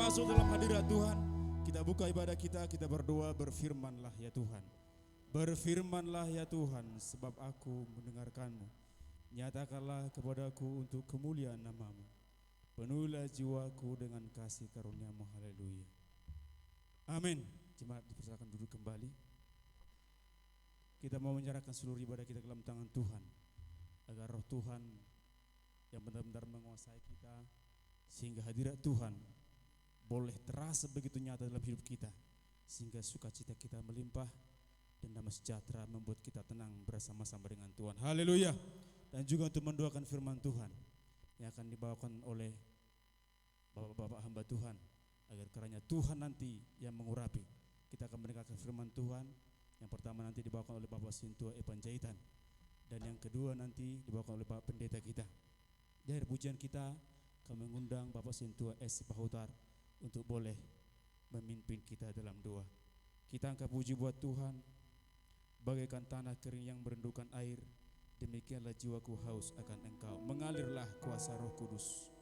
masuk dalam hadirat Tuhan, kita buka ibadah kita berdoa, berfirmanlah ya Tuhan. Berfirmanlah ya Tuhan, sebab aku mendengarkanmu. Nyatakanlah kepadaku untuk kemuliaan namamu. Penuhilah jiwaku dengan kasih karuniamu, haleluya. Amin. Jemaat dipersilakan duduk kembali. Kita mau menyerahkan seluruh ibadah kita ke dalam tangan Tuhan, agar roh Tuhan yang benar-benar menguasai kita, sehingga hadirat Tuhan boleh terasa begitu nyata dalam hidup kita, sehingga sukacita kita melimpah dan damai sejahtera membuat kita tenang bersama-sama dengan Tuhan. Haleluya. Dan juga untuk mendoakan firman Tuhan yang akan dibawakan oleh Bapak-bapak hamba Tuhan, agar kiranya Tuhan nanti yang mengurapi. Kita akan mendengarkan firman Tuhan. Yang pertama nanti dibawakan oleh Bapak Sintua Epanjaitan, dan yang kedua nanti dibawakan oleh Bapak Pendeta kita. Di akhir pujian kita, kami mengundang Bapak Sintua S. Pahutar untuk boleh memimpin kita dalam doa. Kita angkat puji buat Tuhan. Bagaikan tanah kering yang merindukan air, demikianlah jiwaku haus akan Engkau. Mengalirlah kuasa Roh Kudus.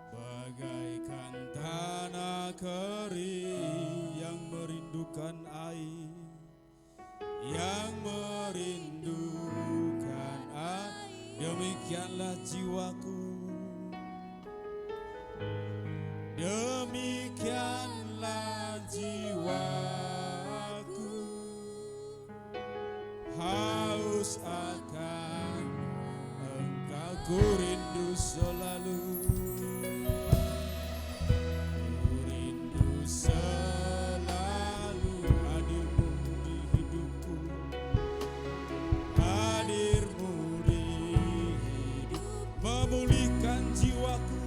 Bagaikan tanah kering yang merindukan air, yang merindukan air, demikianlah jiwaku, demikianlah jiwaku. Ku rindu selalu, ku rindu selalu hadirmu di hidupku, hadirmu di hidup, memulihkan jiwaku,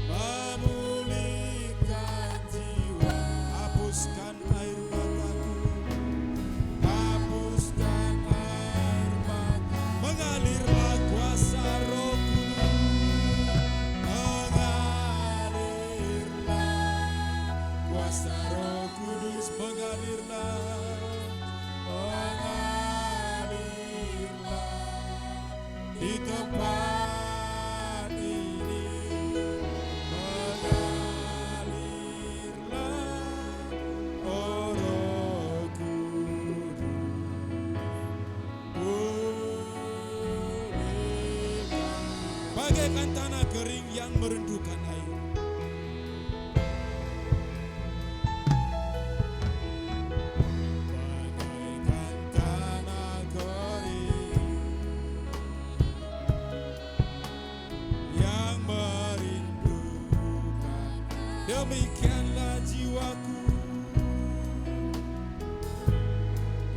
memulihkan jiwa, hapuskan air mataku, hapuskan air mata, mengalirlah kuasa Roh Kudus, mengalirlah kuasa Roh Kudus, mengalirlah, mengalirlah di tempat ini, mengalirlah, oh Roh Kudus, pulihkan bagaikan tanah kering yang merindukan air. Bagaikan tanah kering yang merindukan, demikianlah jiwaku,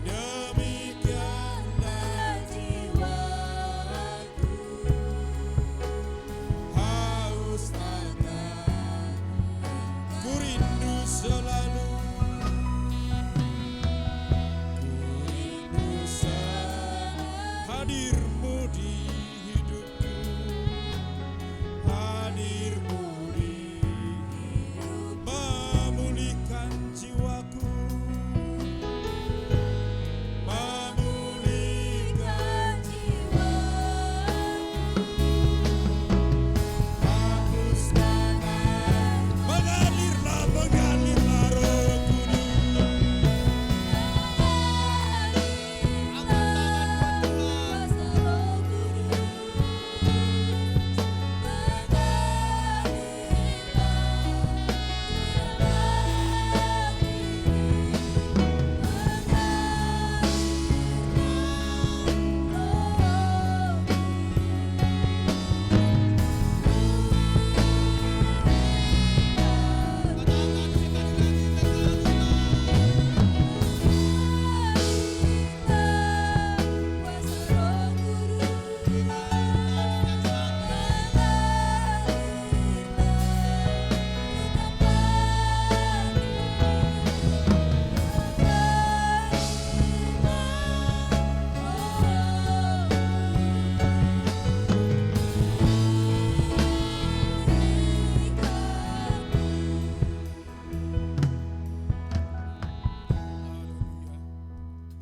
demikianlah jiwaku, haus akan, ku rindu selalu, ku rindu selalu hadirmu di hidupku, hadirmu di hidup, memulihkan jiwaku, memulihkan hapuskan air, mengalirlah, mengalirlah Roh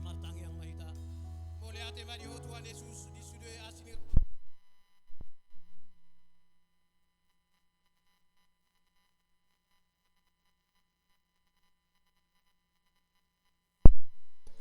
Martang yang mahita. Boleh hati mari ho Tuhan Yesus di sudut asini.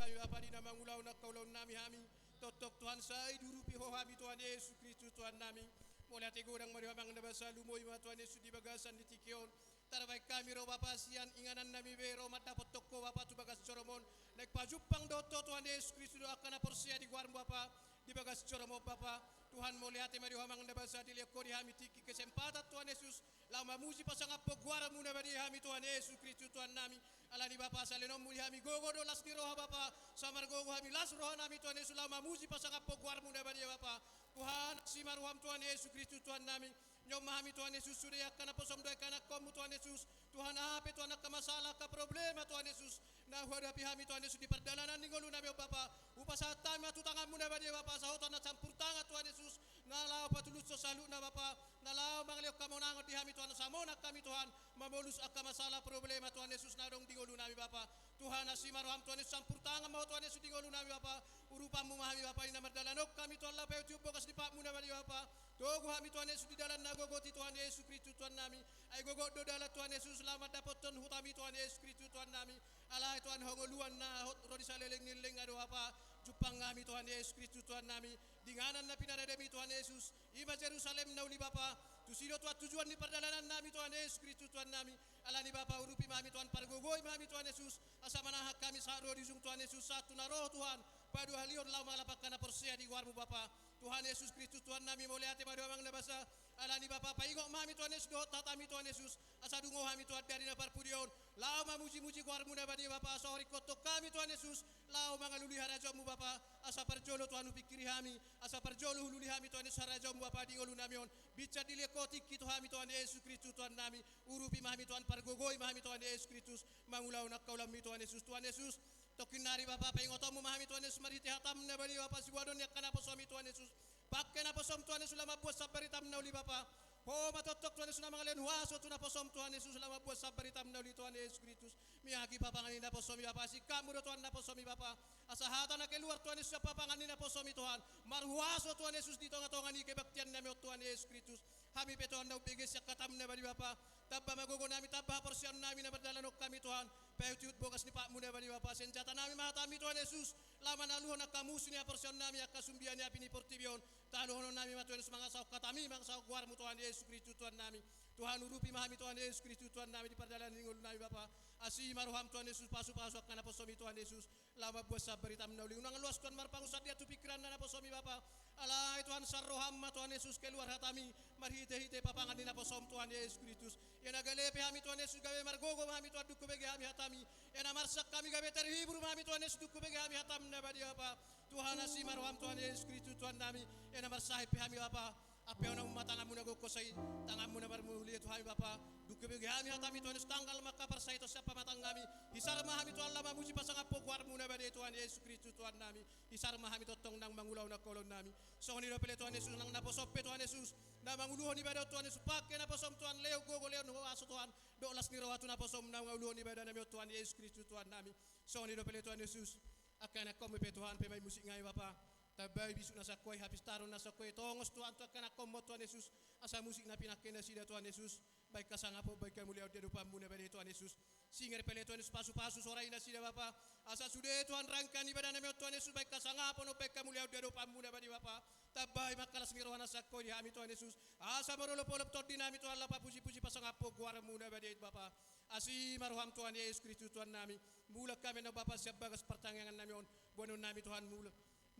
Kayu apa di nama ulau nak kaulau nami hami. Totok Tuhan saya durupi ho hami Tuhan Yesus Kristus Tuhan nami. Boleh hati godang mari hamang na basalu mo ima Tuhan Yesus di bagasan di tikion. Tarabai kami ro bapa sian inganan nami bero mata potoko bapa tu bagas coromon. Naik pajupang doto Tuhan Yesus Kristus akan aporsia di guarmu bapa di bagas coromo bapa. Tuhan mau lihat mari hamang na basa di liako di hami tiki kesempatan Tuhan Yesus. Lama musi pasang apo guaramu na badi hami Tuhan Yesus Kristus Tuhan nami. Alani bapa salenom muli hami gogo do las di roha bapa. Samar gogo hami las roha nami Tuhan Yesus lama musi pasang apo guaramu na badi bapa. Tuhan si maruham Tuhan Yesus Kristus Tuhan nami. Nyom mahami Tuhan Yesus sudah akan apa somdoi kana komu Tuhan Yesus. Tuhan apa Tuhan ka masalah ka problema Tuhan Yesus. Nah hadapi hami Tuhan Yesus di perjalanan ningolu nabi Bapa. Upasa tami atu tanganmu na badi Bapa sahotan na campur tangan Tuhan Yesus. Nalau patulus so salu na Bapa. Nalau mangliok kamonangot di hami Tuhan samona kami Tuhan. Mamolus akka masalah problema Tuhan Yesus narong dingolu nabi Bapa. Tuhan asimaroham Tuhan Yesus campur tangan mau Tuhan Yesus dingolu nabi Bapa. Urupamu mahami Bapa ina mardalanok kami Tuhan lapeu tiup bokas di pakmu na badi Bapa. Togo hami Tuhan Yesus di dalam nagogoti Tuhan Yesus Kristus Tuhan nami. Ay gogot do dalam Tuhan Yesus selamat dapat Tuhan hutami Tuhan Yesus Kristus Tuhan nami. Allah Tuhan hongoluan na rodi saleleng nileng ado apa. Jupang kami Tuhan Yesus Kristus Tuhan nami. Dinganan na pinadademi Tuhan Yesus. Ima Jerusalem na uli Bapa. Tusido Tuhan tujuan di perjalanan nami Tuhan Yesus Kristus Tuhan nami. Allah ni Bapa urupi mami Tuhan pargogoy mami Tuhan Yesus. Asa manahak kami sa ro di Tuhan Yesus satu na roh Tuhan. Padu halion lau malapakkan porsia di guarmu Bapa. Tuhan Yesus Kristus Tuhan nami moliate padu amang nabasa alani Bapa paingok mami Tuhan Yesus do tatami Tuhan Yesus asa dungo hami Tuhan dari na parpudion lau mamuji-muji guarmu nabadi Bapa asa hori kotok kami Tuhan Yesus lau mangaluli harajamu Bapa asa parjolo Tuhan upikiri hami asa parjolo hululi hami Tuhan Yesus harajamu Bapa di olu namion bica dilekoti kitu hami Tuhan Yesus Kristus Tuhan nami urupi mahami Tuhan pargogoi mahami Tuhan Yesus Kristus mangulau nak kaulami Tuhan Yesus Tuhan Yesus tokin nari Bapa paingotomu mahami Tuhan Yesus mariti hatam nabadi Bapa siwadon yak kana posomi Tuhan Yesus pakai na posom Tuhan Yesus lama buat sabaritam nauli Bapa. Oh matotok Tuhan Yesus nama ngalian waso tu na posom Tuhan Yesus lama buat sabaritam nauli Tuhan Yesus Kristus. Miyagi papanganin na posomi Bapa. Sikamu do Tuhan na posomi Bapa. Asahata na keluar Tuhan Yesus papanganin na posomi Tuhan. Marhuaso Tuhan Yesus di tonga-tonga ni kebaktian nami Tuhan Yesus Kristus. Kami pe Tuhan na upiges yak katam na bali Bapa. Tabba magogo nami tabba porsian nami na berdalan kami Tuhan. Payutiut bokas ni Pak Muda bali Bapa. Senjata nami mahatami Tuhan Yesus. Lama naluho na kamusi ni porsian nami yak kasumbian ni apini portibion. Taluhono nami ma Tuhan Yesus mangasau katami mangasau guarmu Tuhan Yesus Kristus Tuhan nami. Tuhan urupi mahami Tuhan Yesus Kristus Tuhan nami di perjalanan ngulu nami Bapa. Asi maruham Tuhan Yesus pasu-pasu kana posomi Tuhan Yesus. Lama buat sabar hitam nauli. Unang luas Tuhan marpang usat dia tu pikiran na posomi Bapa. Alai Tuhan sarroham ma Tuhan Yesus keluar hatami. Marhite-hite papangan ni na posom Tuhan Yesus Kristus. Yang nagalepe hami Tuhan Yesus gawe margogo mahami Tuhan duku bege hami hatami. Yang namarsak kami gawe terhibur mahami Tuhan Yesus duku bege hami hatam na badi Bapa. Tuhan asi maruham Tuhan Yesus Kristus Tuhan nami. Yang namar sahib hami Bapa. Apa yang nama tanganmu na gokosai tanganmu na bermuli Tuhan Bapa. Duke bege hami hatami Tuhan Yesus tanggal maka persai to siapa matang kami. Hisar mahami Tuhan lama muji pasang apo guarmu na badi Tuhan Yesus Kristus Tuhan nami. Hisar mahami totong nang mangulau na kolon nami. So ni pele Tuhan Yesus nang naposope Tuhan Yesus. Na manguluho ni bada Tuhan Yesus pakai naposom Tuhan leo gogo leo no aso Tuhan. Dolas ni rawatu naposom na manguluho ni bada nami Tuhan Yesus Kristus Tuhan nami. So ni pele Tuhan Yesus. Akan aku pe Tuhan pe mai musik ngai Bapa. Tabay bisuk na sakoy habis taron na sakoy tongos Tuhan tu akan aku mo Tuhan Yesus asa musik na pinaken na sida Tuhan Yesus baik kasanga po baik kamuliaw dia dupa muna bade Tuhan Yesus singer pele Tuhan Yesus pasu-pasu soray na sida Bapa asa sude Tuhan rangkan ibadah na Tuhan Yesus baik kasanga po no baik kamuliaw dia dupa muna bade Bapa tabay makalas ngiro na sakoy di hami Tuhan Yesus asa marolop-olop tot dinami Tuhan lapa puji-puji pasang apo guara muna bade Bapa asi maruham Tuhan Yesus Kristus Tuhan nami mulak kami na Bapa siap bagas pertanggangan nami on bonon nami Tuhan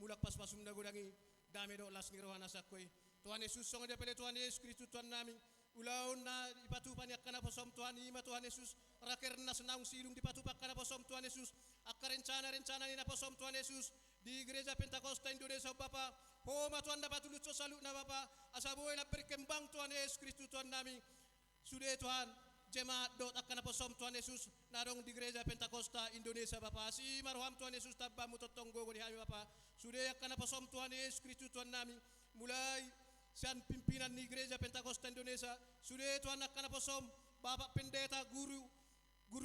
mulak pas-pasum na gudangi dami do las ni rohana sakoy Tuhan Yesus song dia pele Tuhan Yesus Kristus Tuhan nami ulaon na ipatupan yak kana posom Tuhan ima Tuhan Yesus raker na senang silung dipatupak kana posom Tuhan Yesus akar rencana ni na posom Tuhan Yesus di gereja Pentakosta Indonesia Bapa homa Tuhan dapat tulut so salut na Bapa asaboy na berkembang Tuhan Yesus Kristus Tuhan nami sude Tuhan jemaat dot akan posom Tuhan Yesus narong di gereja Pentakosta Indonesia Bapa si maruham Tuhan Yesus tabamu totonggo di hami Bapa sudah akan posom Tuhan Yesus Kristus Tuhan nami mulai sian pimpinan di gereja Pentakosta Indonesia sudah Tuhan akan posom Bapak pendeta guru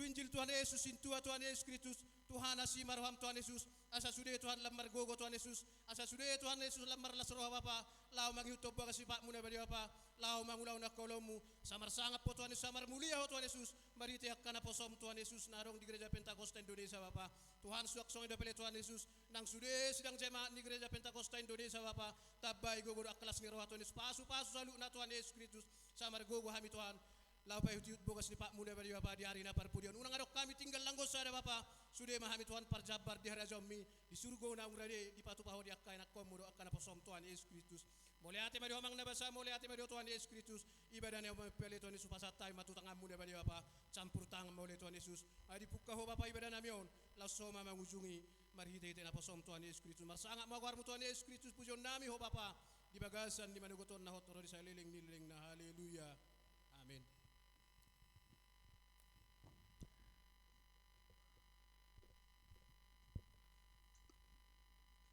Injil Tuhan Yesus intua Tuhan Yesus Kristus Tuhan asi maruham Tuhan Yesus asa sudah Tuhan lamar gogo Tuhan Yesus asa sudah Tuhan Yesus lamar lasroh Bapa lau mangiutob kasi Pak muna badi Bapa lau mangulau nak kolomu samar sangap po Tuhan Yesus samar mulia ho Tuhan Yesus mariti hakana posom Tuhan Yesus narong di gereja Pentakosta Indonesia Bapa Tuhan suak song ida pele Tuhan Yesus nang sudah sidang jemaat di gereja Pentakosta Indonesia Bapa tabay gogo aklas ngiro Tuhan Yesus pasu-pasu salu na Tuhan Yesus Kristus samar gogo hami Tuhan lau payutiut bogas ni Pak muda badi Bapa di hari na parpudion unang adok kami tinggal langgos ada Bapa sudah mahami Tuhan parjabar di hari jommi di surga na urade di patu paho di akkai nak komo do akana posom Tuhan Yesus Kristus boleh hati badi omang na basa boleh hati badi Tuhan Yesus Kristus ibadah na pele Tuhan Yesus pasatai matutang muda badi Bapa campur tangan boleh Tuhan Yesus adi pukka ho Bapa ibadah namion lasso mama ngujungi marhite na posom Tuhan Yesus Kristus marsangak magwarmu Tuhan Yesus Kristus pujon nami ho Bapa di bagasan di manugoton na hotoro di saliling niling na haleluya amin.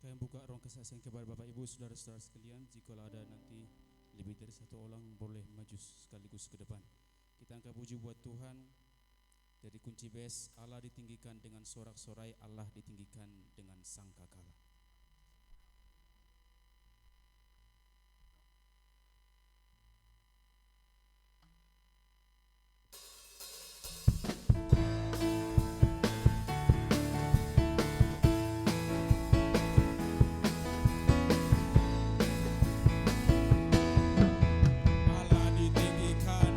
Kalian buka ruang kesaksian kepada Bapak Ibu saudara-saudara sekalian. Jika ada nanti lebih dari satu orang boleh maju sekaligus ke depan. Kita angkat puji buat Tuhan. Dari kunci bes Allah ditinggikan dengan sorak-sorai, Allah ditinggikan dengan sangkakala. Allah ditinggikan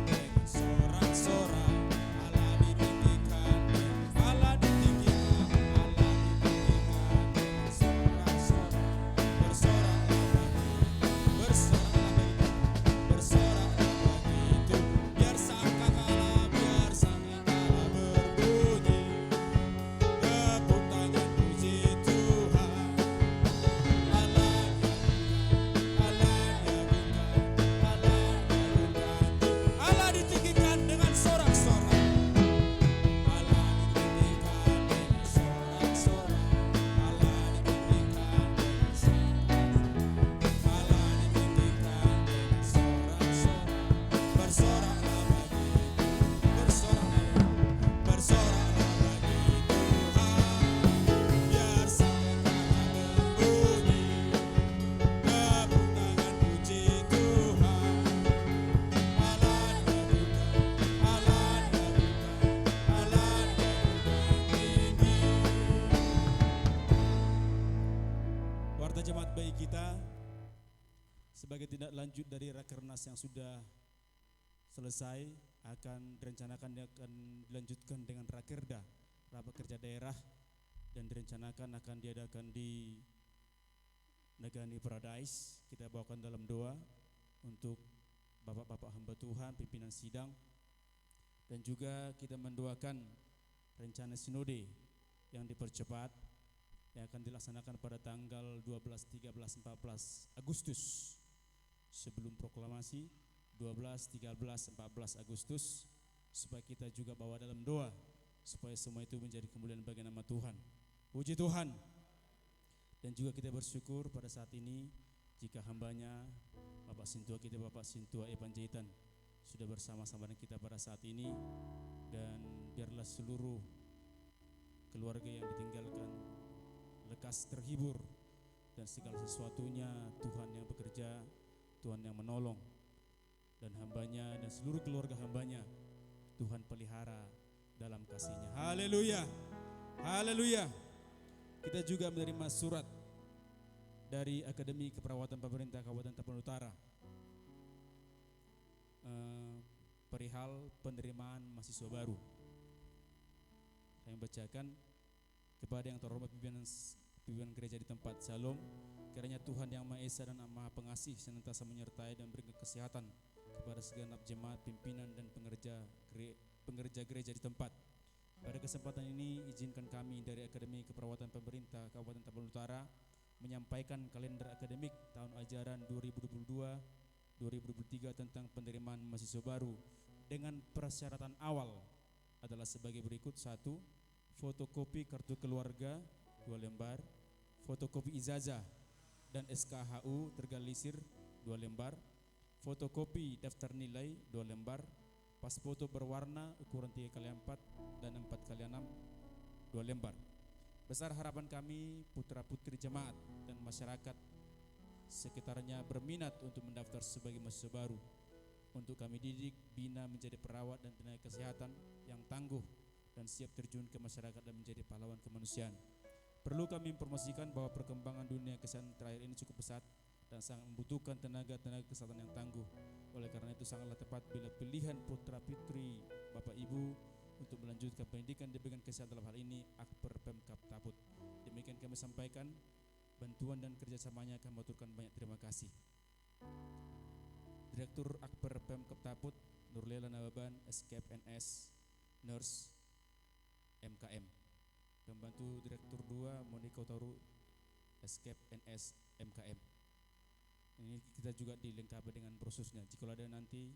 lanjut dari rakernas yang sudah selesai akan direncanakan akan dilanjutkan dengan rakerda, rapat kerja daerah, dan direncanakan akan diadakan di Negani Paradise. Kita bawakan dalam doa untuk bapak-bapak hamba Tuhan, pimpinan sidang, dan juga kita mendoakan rencana sinode yang dipercepat yang akan dilaksanakan pada tanggal 12, 13, 14 Agustus sebelum proklamasi 12, 13, 14 Agustus, supaya kita juga bawa dalam doa supaya semua itu menjadi kemuliaan bagi nama Tuhan. Puji Tuhan. Dan juga kita bersyukur pada saat ini jika hambanya Bapak Sintua kita, Bapak Sintua Epanjaitan sudah bersama-sama dengan kita pada saat ini, dan biarlah seluruh keluarga yang ditinggalkan lekas terhibur, dan segala sesuatunya Tuhan yang bekerja, Tuhan yang menolong, dan hambanya dan seluruh keluarga hambanya Tuhan pelihara dalam kasih-Nya. Haleluya, haleluya. Kita juga menerima surat dari Akademi Keperawatan Pemerintah Kabupaten Tapanuli Utara perihal penerimaan mahasiswa baru. Saya membacakan: kepada yang terhormat pimpinan gereja di tempat Shalom, kiranya Tuhan yang Maha Esa dan Maha Pengasih senantiasa menyertai dan berikan kesehatan kepada segenap jemaat, pimpinan dan pengerja gereja di tempat. Pada kesempatan ini izinkan kami dari Akademi Keperawatan Pemerintah Kabupaten Tapanuli Utara menyampaikan kalender akademik tahun ajaran 2022-2023 tentang penerimaan mahasiswa baru dengan persyaratan awal adalah sebagai berikut: 1. Fotokopi kartu keluarga 2 lembar, fotokopi ijazah dan SKHU tergalisir 2 lembar, fotokopi daftar nilai 2 lembar, pas foto berwarna ukuran 3x4 dan 4x6 2 lembar. Besar harapan kami putra putri jemaat dan masyarakat sekitarnya berminat untuk mendaftar sebagai mahasiswa baru, untuk kami didik, bina menjadi perawat dan tenaga kesehatan yang tangguh dan siap terjun ke masyarakat dan menjadi pahlawan kemanusiaan. Perlu kami informasikan bahwa perkembangan dunia kesehatan terakhir ini cukup pesat dan sangat membutuhkan tenaga kesehatan yang tangguh. Oleh karena itu sangatlah tepat bila pilihan putra putri Bapak Ibu untuk melanjutkan pendidikan di bidang kesehatan, dalam hal ini Akper Pemkab Taput. Demikian kami sampaikan. Bantuan dan kerjasamanya kami aturkan banyak terima kasih. Direktur Akper Pemkab Taput Nurlela Nababan, Escape NS, Nurse MKM. Pembantu Direktur 2 Monika Utaru, Escape NS MKM. Ini kita juga dilengkapi dengan brosurnya. Jika ada nanti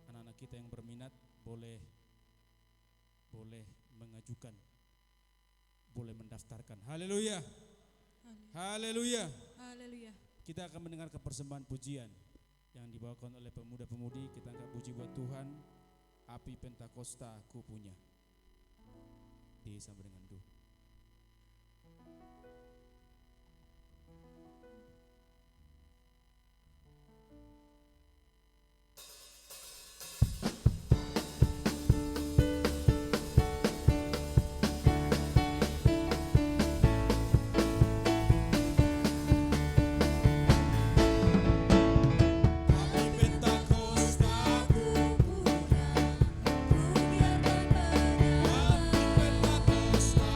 anak-anak kita yang berminat boleh mengajukan, boleh mendaftarkan. Haleluya, haleluya, haleluya. Kita akan mendengarkan persembahan pujian yang dibawakan oleh pemuda-pemudi. Kita angkat puji buat Tuhan. Api Pentakosta ku punya. Sama dengan do. Pentakosta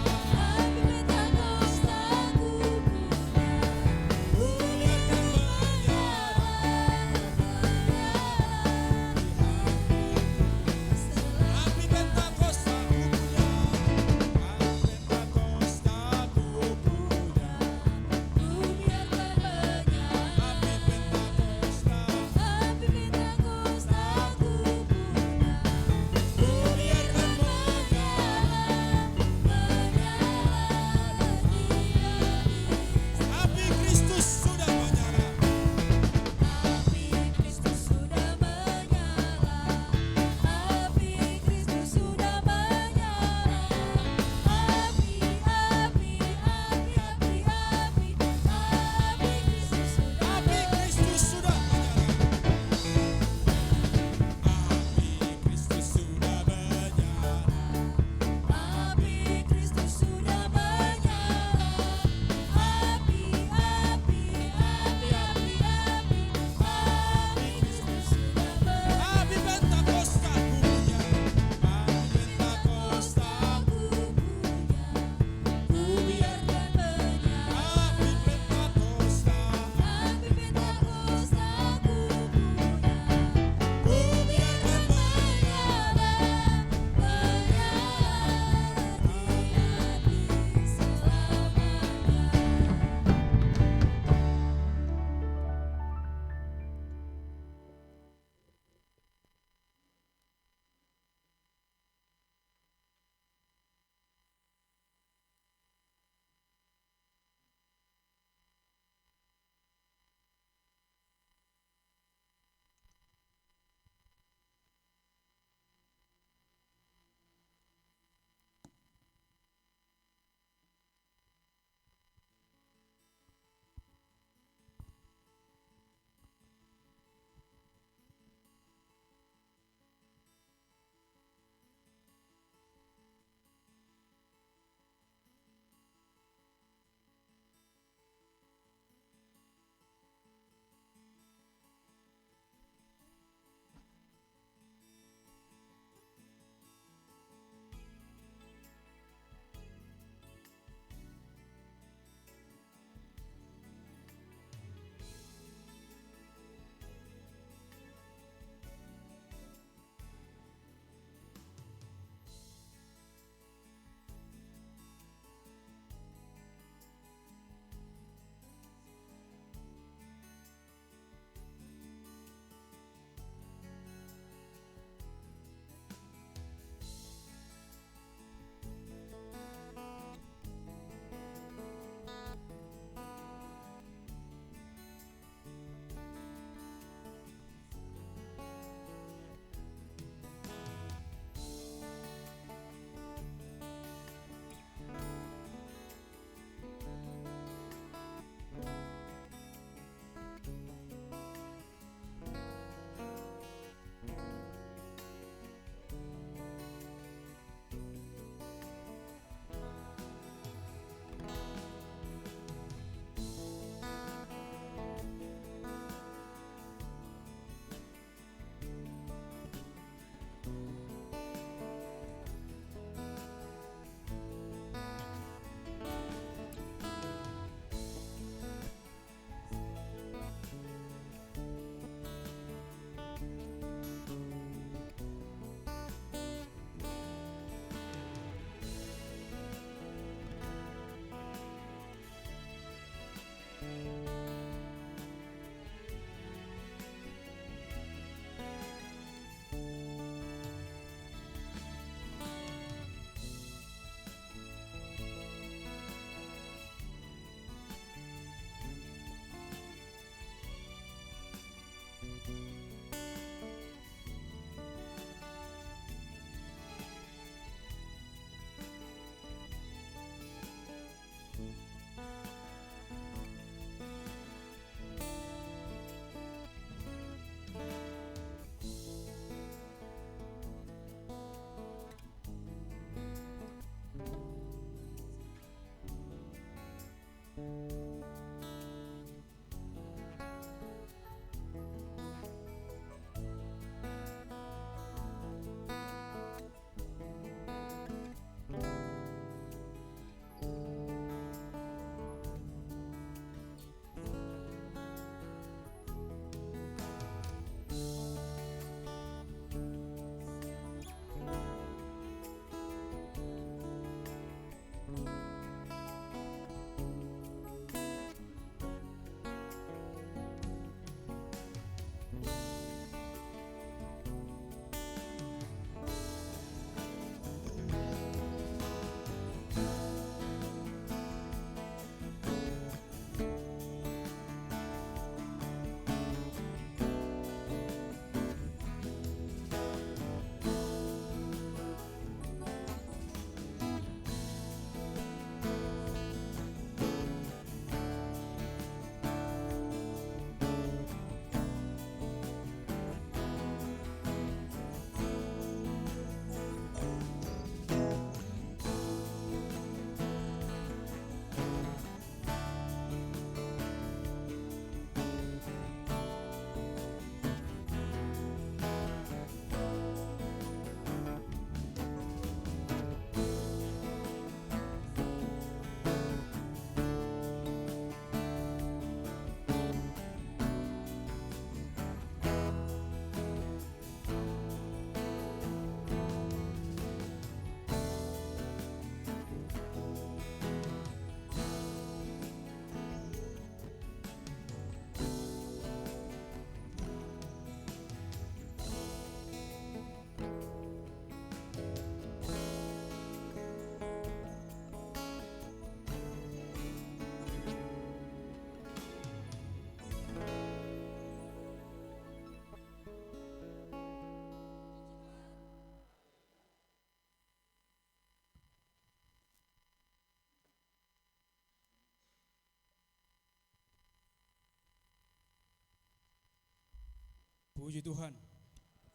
Puji Tuhan.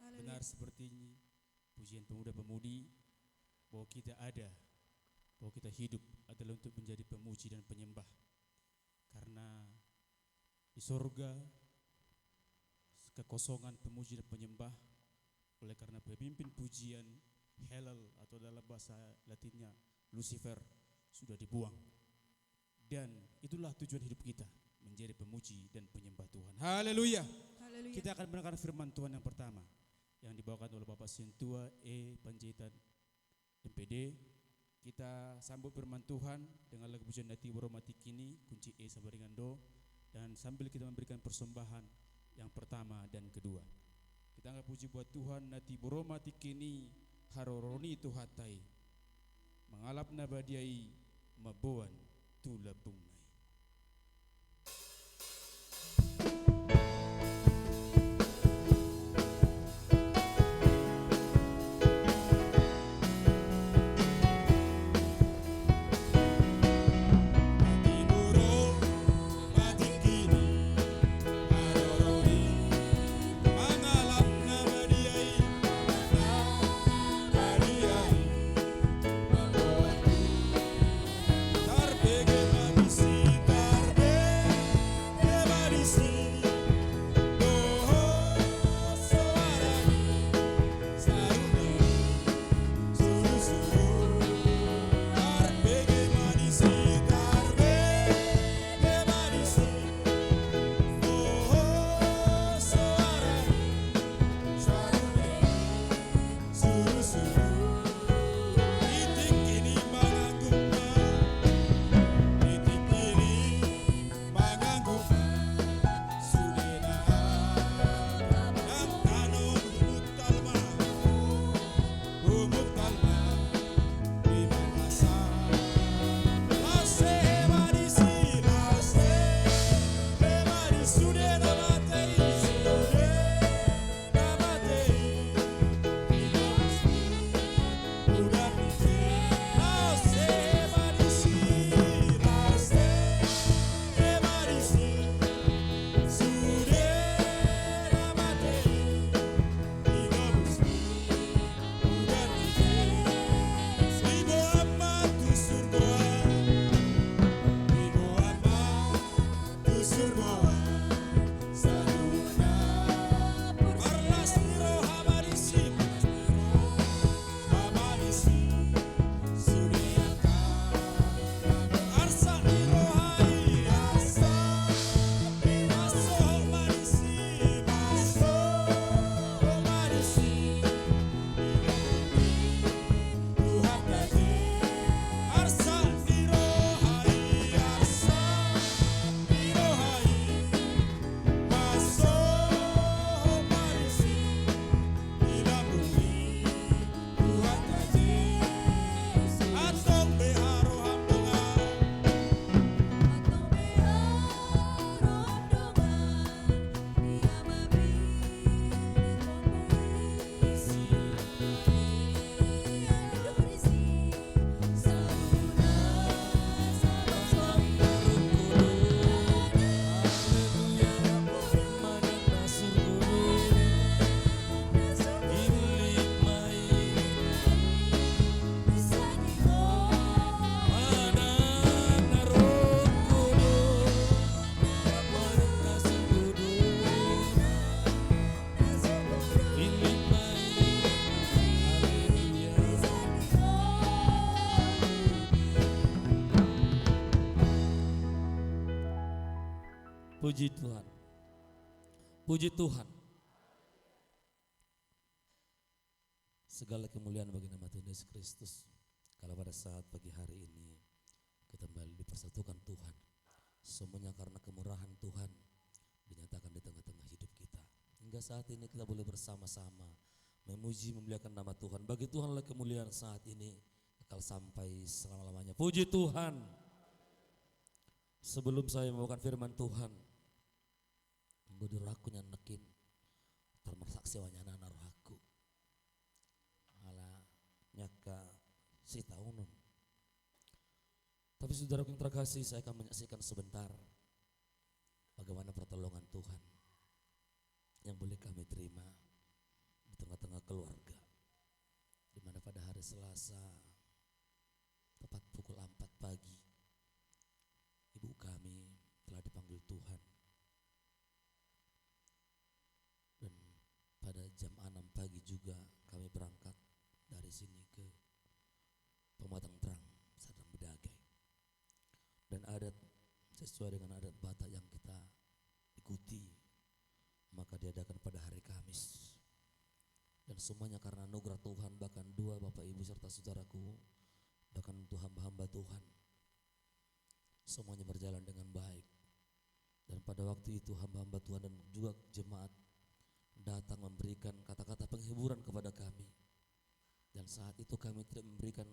Haleluya. Benar seperti ini pujian pemuda-pemudi bahwa kita ada, bahwa kita hidup adalah untuk menjadi pemuji dan penyembah. Karena di sorga kekosongan pemuji dan penyembah, oleh karena pemimpin pujian Hallel atau dalam bahasa Latinnya Lucifer sudah dibuang. Dan itulah tujuan hidup kita, menjadi pemuji dan penyembah Tuhan. Haleluya. Haleluya. Kita akan mendengar firman Tuhan yang pertama yang dibawakan oleh Bapak Sintua Panjaitan MPD. Kita sambut firman Tuhan dengan lagu pujian Nati Boromati Kini, kunci E sampai dengan Do, dan sambil kita memberikan persembahan yang pertama dan kedua. Kita angkat puji buat Tuhan. Nati Boromati Kini haroroni tuhatai mengalap nabadiai maboan tulabungnai. Puji Tuhan. Puji Tuhan. Segala kemuliaan bagi nama Tuhan Yesus Kristus. Kalau pada saat pagi hari ini kita kembali dipersatukan Tuhan, semuanya karena kemurahan Tuhan dinyatakan di tengah-tengah hidup kita. Hingga saat ini kita boleh bersama-sama memuji memuliakan nama Tuhan. Bagi Tuhanlah kemuliaan saat ini kekal sampai selama-lamanya. Puji Tuhan. Sebelum saya membawakan firman Tuhan, gue diraku nyanekin termasaksi wanyana naruhaku ala nyaka si tahunun. Tapi saudaraku yang terkasih, saya akan menyaksikan sebentar bagaimana pertolongan Tuhan yang boleh kami terima di tengah-tengah keluarga, di mana pada hari Selasa tepat pukul 4 pagi ibu kami telah dipanggil Tuhan, dan pada jam 6 pagi juga kami berangkat dari sini ke Pematang Terang, Sadang Bedagai, dan adat sesuai dengan adat Batak yang kita ikuti maka diadakan pada hari Kamis, dan semuanya karena anugerah Tuhan, bahkan dua bapak ibu serta saudaraku, bahkan untuk hamba-hamba Tuhan semuanya berjalan dengan baik. Dan pada waktu itu hamba-hamba Tuhan dan juga jemaat datang memberikan kata-kata penghiburan kepada kami, dan saat itu kami tidak memberikan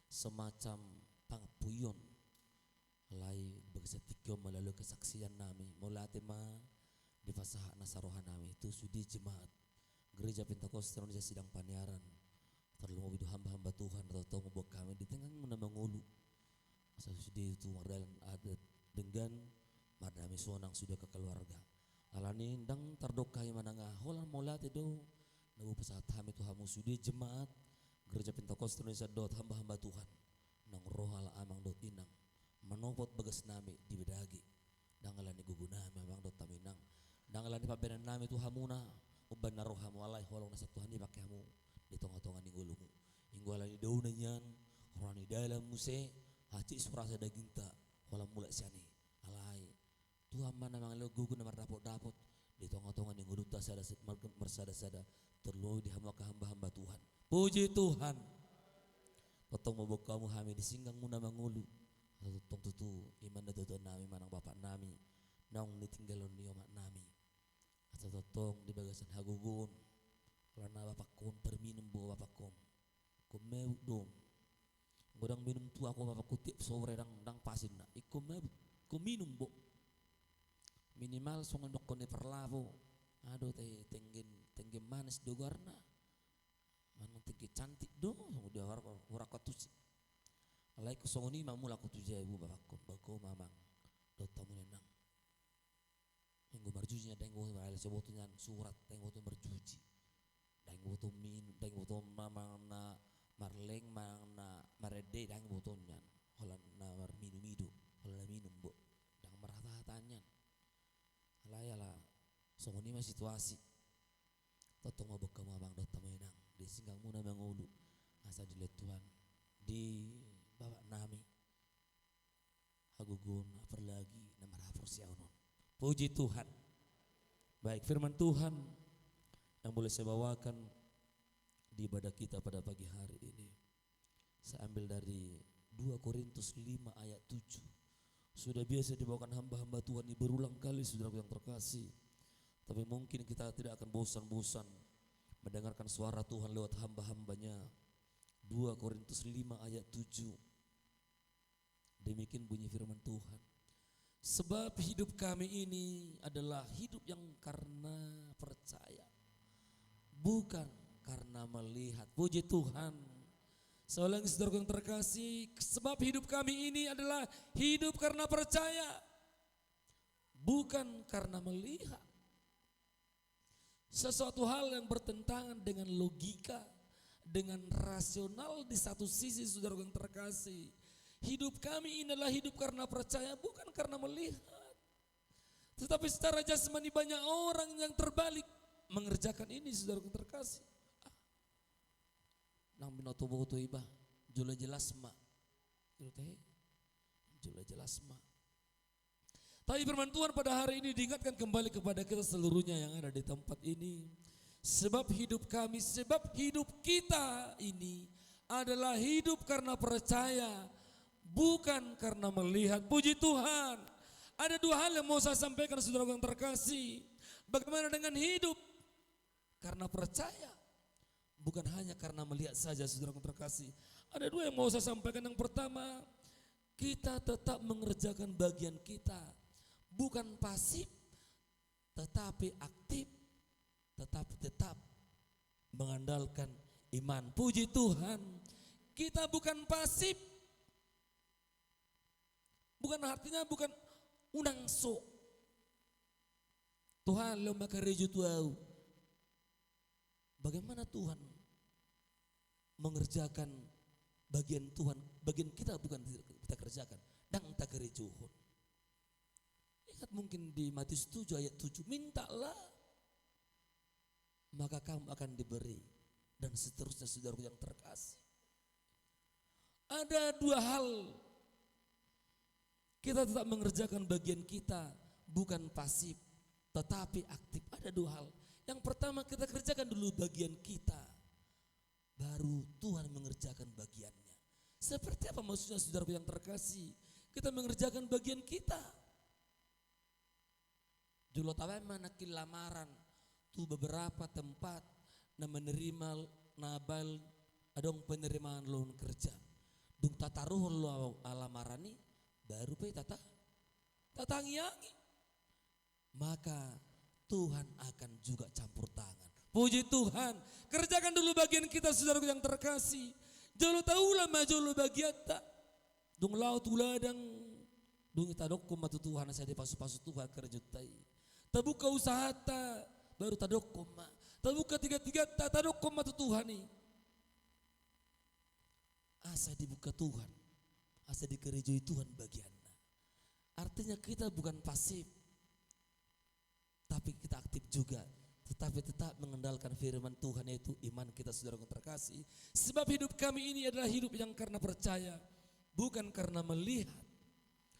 semacam pangpuyon lai begitu melalui kesaksian nami mulai ma di pasaha nasarohan nami itu sudi jemaat gereja Pentakosta Indonesia Sidang Paniaran terlalu widu hamba-hamba Tuhan atau tahu membawa kami di tengah menangulu asal sudi itu mardalan adat dengan mardami sonang sudah ke keluarga alani ndang terdokai mananga holan molat itu nabu pasaha kami itu hamu sudi jemaat gereja Pentakosta Indonesia dot hamba-hamba Tuhan nang roh ala amang dot inang menopot bagas nami di bedagi dangalani guguna memang dot taminang dangalani pabenan nami tu hamuna uban na roh hamu alai holong nasa Tuhan di pakai hamu di tonga-tonga ni gulumu ingwalani dauna nyan horani dalam muse haci surasa daginta holang mulai siani alai Tuhan mana memang lo guguna mardapot-dapot di tonga-tonga ni guluta mersada-sada terlalu di hamba-hamba Tuhan. Puji Tuhan. Potong mabok kamu hami disinggang muna mangulu. Tong tutu iman na tutu nami manang bapak nami naong nitinggalon ni omak nami atau totong di bagasan hagugun karena bapak kom terminum bo bapak kom meu dom godang minum tu aku bapak kutip sore dang pasin na ikom meu ko minum bo minimal songan dok kone perlavo aduh tenggen manis dogarna manang tinggi cantik do udah warakatusi alai kusongoni mamula ko tujai bu babakko bako mamang dotta munenang enggo marjujinya denggo ala sebutunya surat denggo tu marjuji denggo tu min denggo tu mamang na marleng mang na marede denggo tu nyan holan na mar minumido holan minum bo dang marhata-hatanya alai ala songoni ma situasi totong mabok mamang dotta menang di singgang muna mangulu asa diletuan di bawa nami hagugun apalagi nama raporsiaunon. Puji Tuhan. Baik, firman Tuhan yang boleh saya bawakan di ibadah kita pada pagi hari ini saya ambil dari 2 Korintus 5 ayat 7. Sudah biasa dibawakan hamba-hamba Tuhan ini berulang kali saudara yang terkasih, tapi mungkin kita tidak akan bosan-bosan mendengarkan suara Tuhan lewat hamba-hambanya. 2 Korintus 5 ayat 7. Demikian bunyi firman Tuhan. Sebab hidup kami ini adalah hidup yang karena percaya, bukan karena melihat. Puji Tuhan. Seorang saudara yang terkasih, sebab hidup kami ini adalah hidup karena percaya, bukan karena melihat. Sesuatu hal yang bertentangan dengan logika, dengan rasional di satu sisi saudara yang terkasih. Hidup kami ini adalah hidup karena percaya, bukan karena melihat. Tetapi secara jasmani banyak orang yang terbalik mengerjakan ini saudara yang terkasih. Nang binotobo to iba, jula jelas ma. Jula jelas ma. Tapi firman Tuhan pada hari ini diingatkan kembali kepada kita seluruhnya yang ada di tempat ini. Sebab hidup kami, sebab hidup kita ini adalah hidup karena percaya, bukan karena melihat. Puji Tuhan. Ada 2 hal yang mau saya sampaikan saudara yang terkasih. Bagaimana dengan hidup karena percaya, bukan hanya karena melihat saja saudara yang terkasih. Ada 2 yang mau saya sampaikan. Yang pertama, kita tetap mengerjakan bagian kita, bukan pasif tetapi aktif, tetapi tetap mengandalkan iman. Puji Tuhan. Kita bukan pasif. Bukan artinya bukan unang so. Tuhan lo makarejo tuau. Bagaimana Tuhan mengerjakan bagian Tuhan, bagian kita bukan kita kerjakan. Dan tak kerejohon. Ingat mungkin di Matius 7 ayat 7, mintalah maka kamu akan diberi, dan seterusnya saudaraku yang terkasih. Ada dua hal, kita tetap mengerjakan bagian kita, bukan pasif tetapi aktif. Ada dua hal. Yang pertama, kita kerjakan dulu bagian kita, baru Tuhan mengerjakan bagiannya. Seperti apa maksudnya saudaraku yang terkasih? Kita mengerjakan bagian kita. Dulu tahu mana lamaran tuh beberapa tempat na menerima nabal adong penerimaan loan kerja. Dung tataruh lo alamarani baru pe tatangiangi. Maka Tuhan akan juga campur tangan. Puji Tuhan, kerjakan dulu bagian kita saudaraku yang terkasih. Jolo tahulah majolo bagian tak. Dung laut uladang dung itadokku matu Tuhan saya dipasu-pasu Tuhan kerjutai. Tabuka usaha ta baru tadokku ma. Tabuka tiga-tiga ta tadokku matu Tuhan ni. Asa dibuka Tuhan, asa dikerjoi Tuhan bagiannya. Artinya kita bukan pasif, tapi kita aktif juga. Tetapi tetap mengandalkan firman Tuhan, yaitu iman kita saudara yang terkasih. Sebab hidup kami ini adalah hidup yang karena percaya, bukan karena melihat.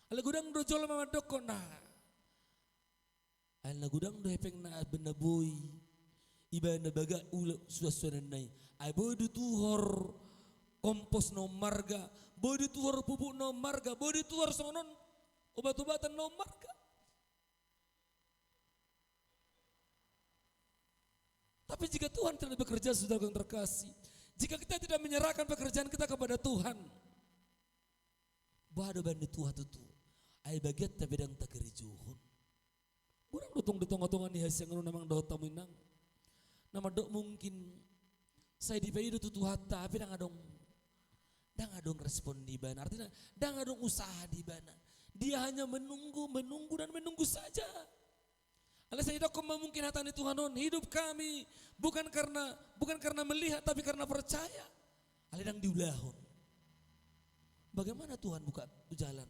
Ala gudang do jolo mama dokona. Ala gudang do hepeng na benaboy. Iba na baga ula suasana nai. Ay bodu tuhor kompos no marga, bodu tuhor pupuk no marga, bodu tuhor songon obat-obatan no marga. Tapi jika Tuhan tidak bekerja saudara yang terkasih, jika kita tidak menyerahkan pekerjaan kita kepada Tuhan, bahada bandi Tuhan itu, ay baget tapi dang takerijuhun. Kurang dutong-dutongan ni hasil yang namang doh taminang, nama dok mungkin saya dipaido tu Tuhan tapi dang adong respon di bana, artinya dang adong usaha di bana. Dia hanya menunggu dan menunggu saja. Alas saya kau mungkin hatani Tuhan on hidup kami bukan karena melihat tapi karena percaya. Aledang diulahon. Bagaimana Tuhan buka jalan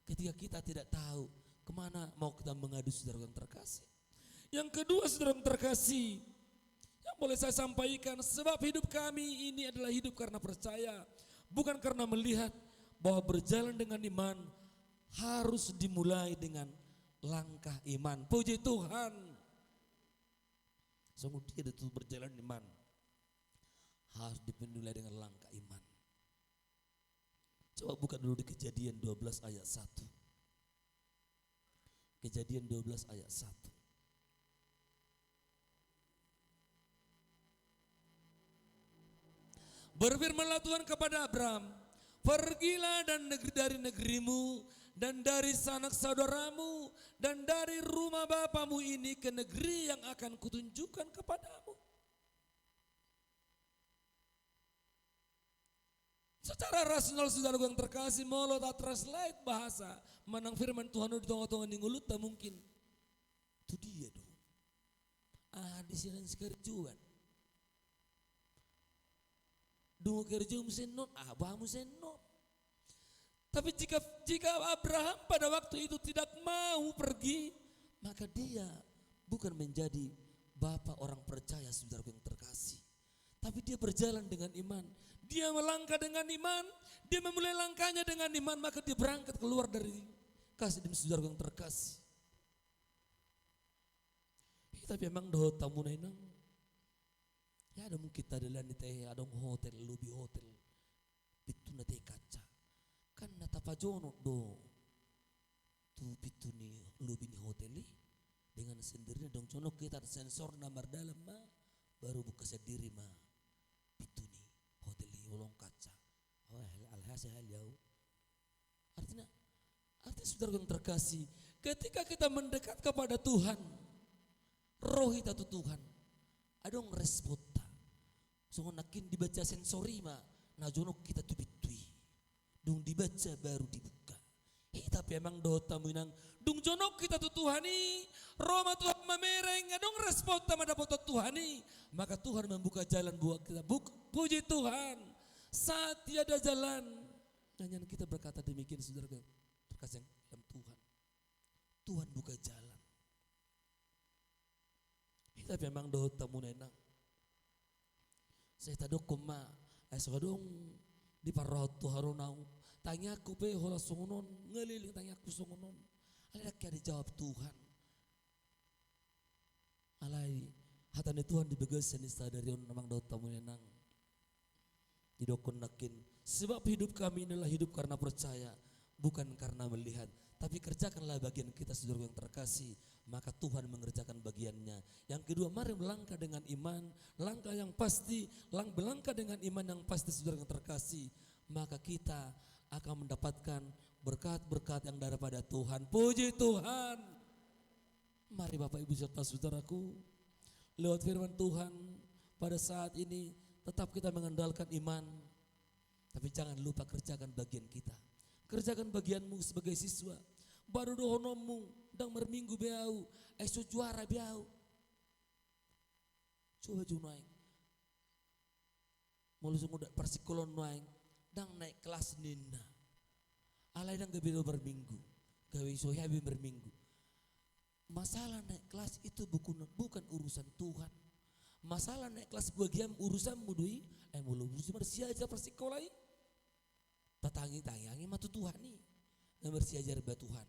ketika kita tidak tahu kemana mau kita mengadu saudara yang terkasih. Yang kedua saudara yang terkasih, yang boleh saya sampaikan, sebab hidup kami ini adalah hidup karena percaya, bukan karena melihat. Bahwa berjalan dengan iman harus dimulai dengan langkah iman. Puji Tuhan. Sungguh dia itu berjalan iman harus dimulai dengan langkah iman. Coba buka dulu di Kejadian 12 ayat 1. Kejadian 12 ayat 1. Berfirmanlah Tuhan kepada Abraham, pergilah dari negerimu dan dari sanak saudaramu dan dari rumah bapamu ini ke negeri yang akan kutunjukkan kepadamu. Secara rasional saudara yang terkasih, mau tak translate bahasa menang firman Tuhan di tengah-tengah ningulut tak mungkin. Itu dia dong. Di sini sekerjuan. Dungu kerja musenon, abah musenon. Tapi jika Abraham pada waktu itu tidak mau pergi, maka dia bukan menjadi bapak orang percaya saudara yang terkasih. Tapi dia berjalan dengan iman. Dia melangkah dengan iman, dia memulai langkahnya dengan iman, maka dia berangkat keluar dari kasih dan saudara yang terkasih. Tapi memang doh tamu nang, ya ada mungkin kita adalah ni teh, ada hotel, lobby hotel, itu nate kaca. Kan natapajono do tu pitu ni lobby ni hotel ni dengan sendirinya dong conok kita sensor nomor dalam ma baru buka sendiri ma pitu ni hotel ni ulong kaca. Oh alhasil jauh. Artinya saudara yang terkasih, ketika kita mendekat kepada Tuhan, roh kita tu Tuhan, adong respota. So nakin dibaca sensori ma, na jonok kita tu pitui. Dung dibaca baru dibuka. Kita emang dota minang dung jonok kita tu Tuhani, Roma Tuhan mamereng adong respon tama dapat Tuhani, maka Tuhan membuka jalan buat kita. Puji Tuhan, saat tiada jalan, hanya kita berkata demikian saudara terkasih dalam Tuhan. Tuhan buka jalan. Kita memang dota munenang. Saya tadok koma, dong di parot Tuharunau. Tanya aku pe hola songonon, ngeliling tanya aku songonon. Alai kaya dijawab Tuhan. Alai hatane Tuhan dibegasan dari on namang daud tamu nenang. Didokon nakin. Sebab hidup kami inilah hidup karena percaya, bukan karena melihat. Tapi kerjakanlah bagian kita saudara yang terkasih, maka Tuhan mengerjakan bagiannya. Yang kedua, mari melangkah dengan iman, langkah yang pasti, melangkah dengan iman yang pasti saudara yang terkasih, maka kita akan mendapatkan berkat-berkat yang daripada Tuhan. Puji Tuhan. Mari Bapak Ibu serta saudaraku, lewat firman Tuhan pada saat ini tetap kita mengandalkan iman, tapi jangan lupa kerjakan bagian kita. Kerjakan bagianmu sebagai siswa. Baru dohonomu dang merminggu beau, esok juara beau. Coba junaing. Mulusung udah persikolon naing, dang naik kelas nina. Alai dang gebelo berminggu, gawe soyabi berminggu. Masalah naik kelas itu bukan urusan Tuhan. Masalah naik kelas bagian urusan mudui, mulu urusan bersih aja persikolai. Tatangi matu Tuhan nih, nomor siajar Tuhan,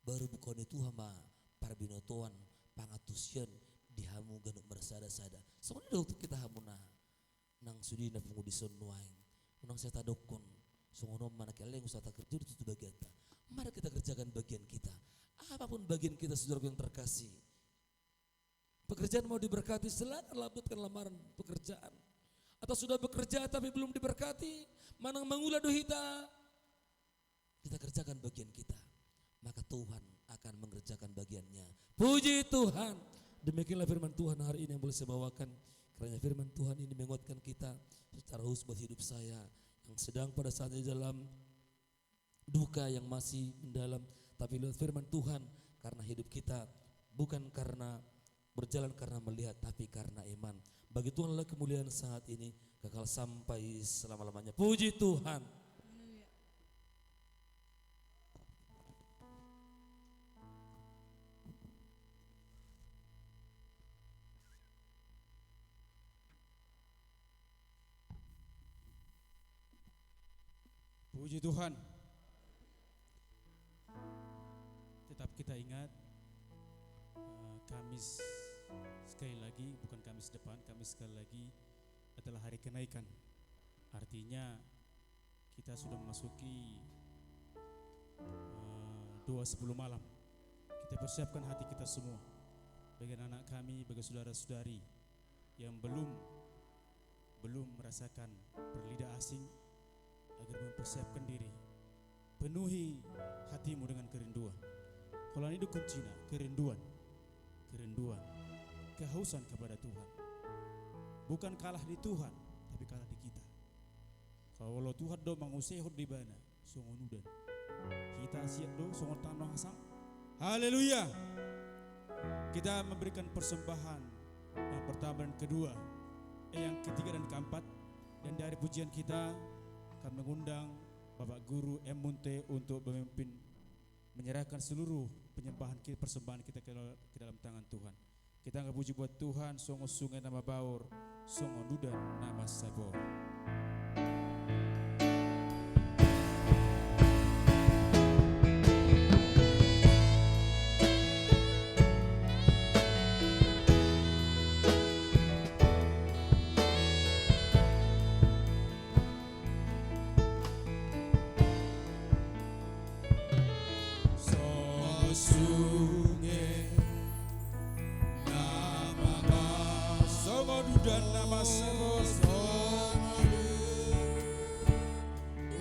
baru bukan itu hama para binotoan pangatusian dihamu ganuk bersada-sada. Soalnya dokter kita hamuna, nang sudi na pengudison nuaing, nang saya tadokon, songonom mana kalian usah tak kerja itu bagian kita. Mari kita kerjakan bagian kita, apapun bagian kita saudara yang terkasih. Pekerjaan mau diberkati, silakan labutkan lamaran pekerjaan. Atau sudah bekerja tapi belum diberkati, manang mangula dohita. Kita kerjakan bagian kita, maka Tuhan akan mengerjakan bagiannya. Puji Tuhan. Demikianlah firman Tuhan hari ini yang boleh saya bawakan. Karena firman Tuhan ini menguatkan kita secara khusus buat hidup saya yang sedang pada saat ini dalam duka yang masih mendalam. Tapi lewat firman Tuhan, karena hidup kita bukan karena berjalan karena melihat, tapi karena iman. Bagi Tuhanlah kemuliaan saat ini kekal sampai selama-lamanya. Puji Tuhan. Puji Tuhan. Tetap kita ingat Kamis sekali lagi, bukan Kamis depan, Kamis sekali lagi adalah hari kenaikan. Artinya kita sudah memasuki doa sebelum malam. Kita persiapkan hati kita semua, bagi anak kami, bagi saudara-saudari yang belum merasakan berlidah asing, agar mempersiapkan diri. Penuhi hatimu dengan kerinduan. Kalau ini kuncinya, kerinduan, kehausan kepada Tuhan. Bukan kalah di Tuhan, tapi kalah di kita. Kalau Tuhan do mangusehod di bana, songonudan. Kita siap do songon tanah hasang. Haleluya. Kita memberikan persembahan yang pertama dan kedua, yang ketiga dan keempat. Dan dari pujian kita akan mengundang Bapak Guru M. Munte untuk memimpin, menyerahkan seluruh penyembahan kita, persembahan kita ke dalam tangan Tuhan. Kita angkat puji buat Tuhan, songo sungai nama baur, songo dudan nama sabor. Dan nama sebos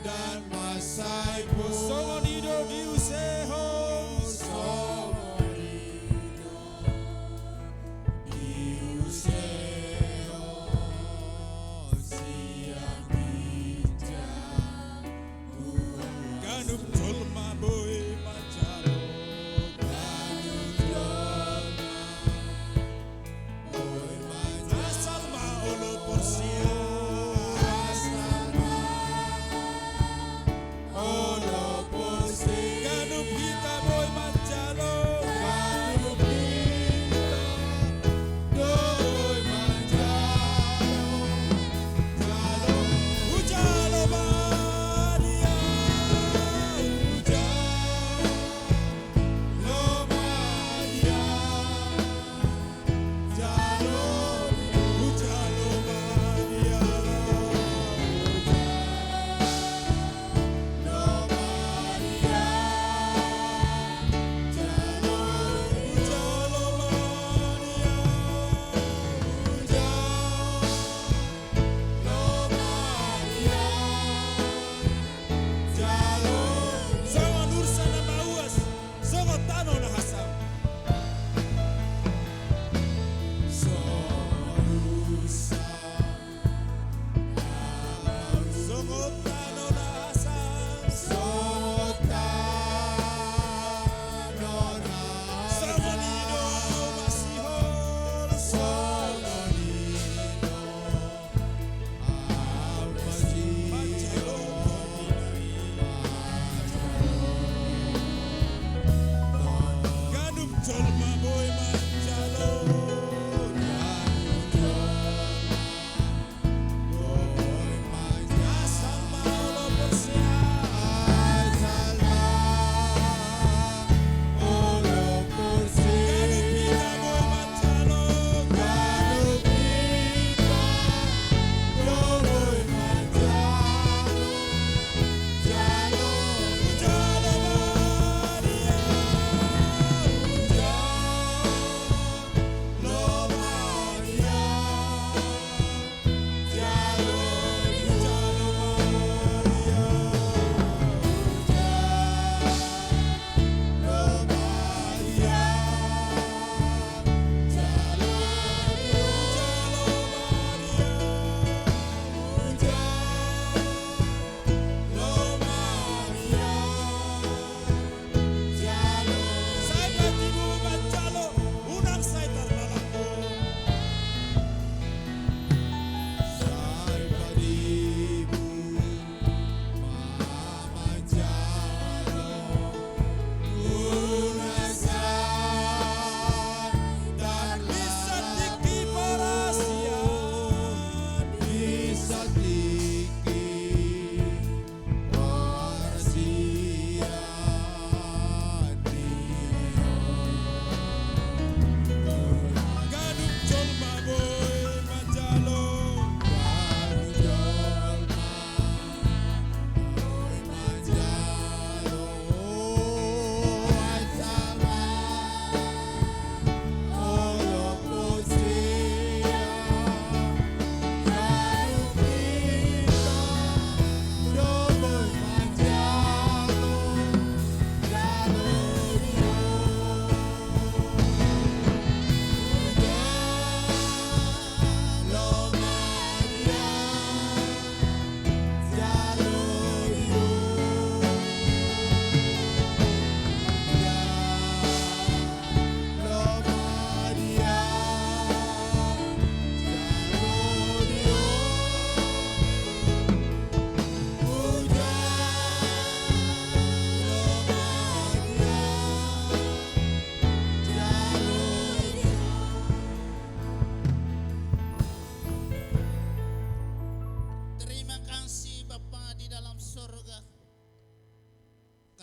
dan masai pun songo dido diuseho songo dido diuseho siang bijak ganup tolma boy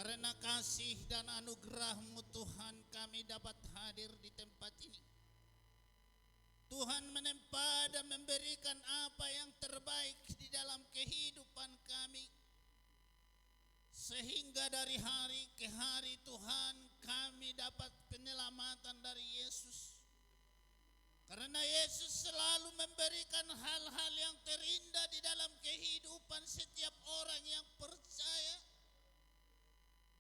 Karena kasih dan anugerah-Mu Tuhan, kami dapat hadir di tempat ini. Tuhan menempa dan memberikan apa yang terbaik di dalam kehidupan kami. Sehingga dari hari ke hari Tuhan, kami dapat penyelamatan dari Yesus. Karena Yesus selalu memberikan hal-hal yang terindah di dalam kehidupan setiap orang yang percaya.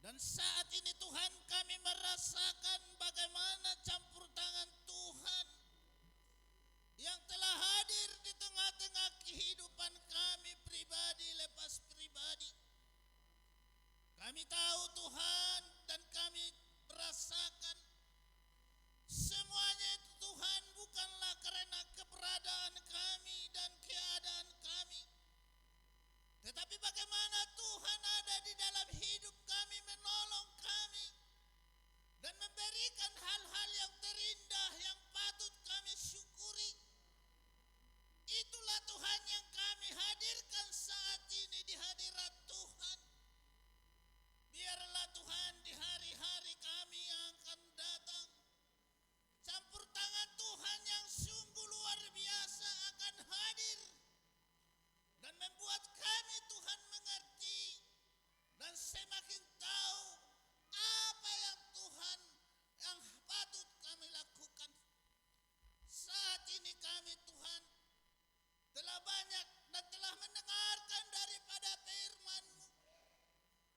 Dan saat ini Tuhan, kami merasakan bagaimana campur tangan Tuhan yang telah hadir di tengah-tengah kehidupan kami pribadi lepas pribadi. Kami tahu Tuhan dan kami merasakan semuanya itu Tuhan bukanlah karena keberadaan kami dan keadaan kami, tetapi bagaimana Tuhan ada di dalam hidup kami, menolong kami dan memberikan hal-hal yang terindah yang patut kami syukuri. Itulah Tuhan yang kami hadirkan saat ini di hadirat Tuhan. Biarlah Tuhan di hari-hari kami yang akan datang, campur tangan Tuhan yang sungguh luar biasa akan hadir dan membuat kami Tuhan mengerti dan semakin tahu apa yang Tuhan yang patut kami lakukan. Saat ini kami Tuhan telah banyak dan telah mendengarkan daripada firman-Mu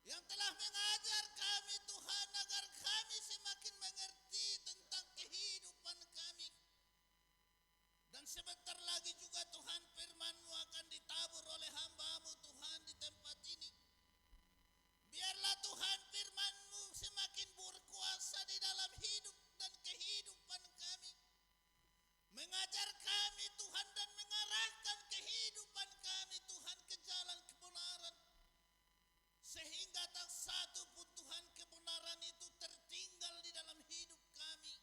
yang telah mengajar kami Tuhan agar kami semakin mengerti tentang kehidupan kami. Dan sebentar lagi juga Tuhan firman-Mu akan ditabur oleh hamba-Mu Tuhan di tempat ini. Biarlah Tuhan firman-Mu semakin berkuasa di dalam hidup dan kehidupan kami. Mengajar kami Tuhan dan mengarahkan kehidupan kami Tuhan ke jalan kebenaran. Sehingga tak satu pun Tuhan kebenaran itu tertinggal di dalam hidup kami.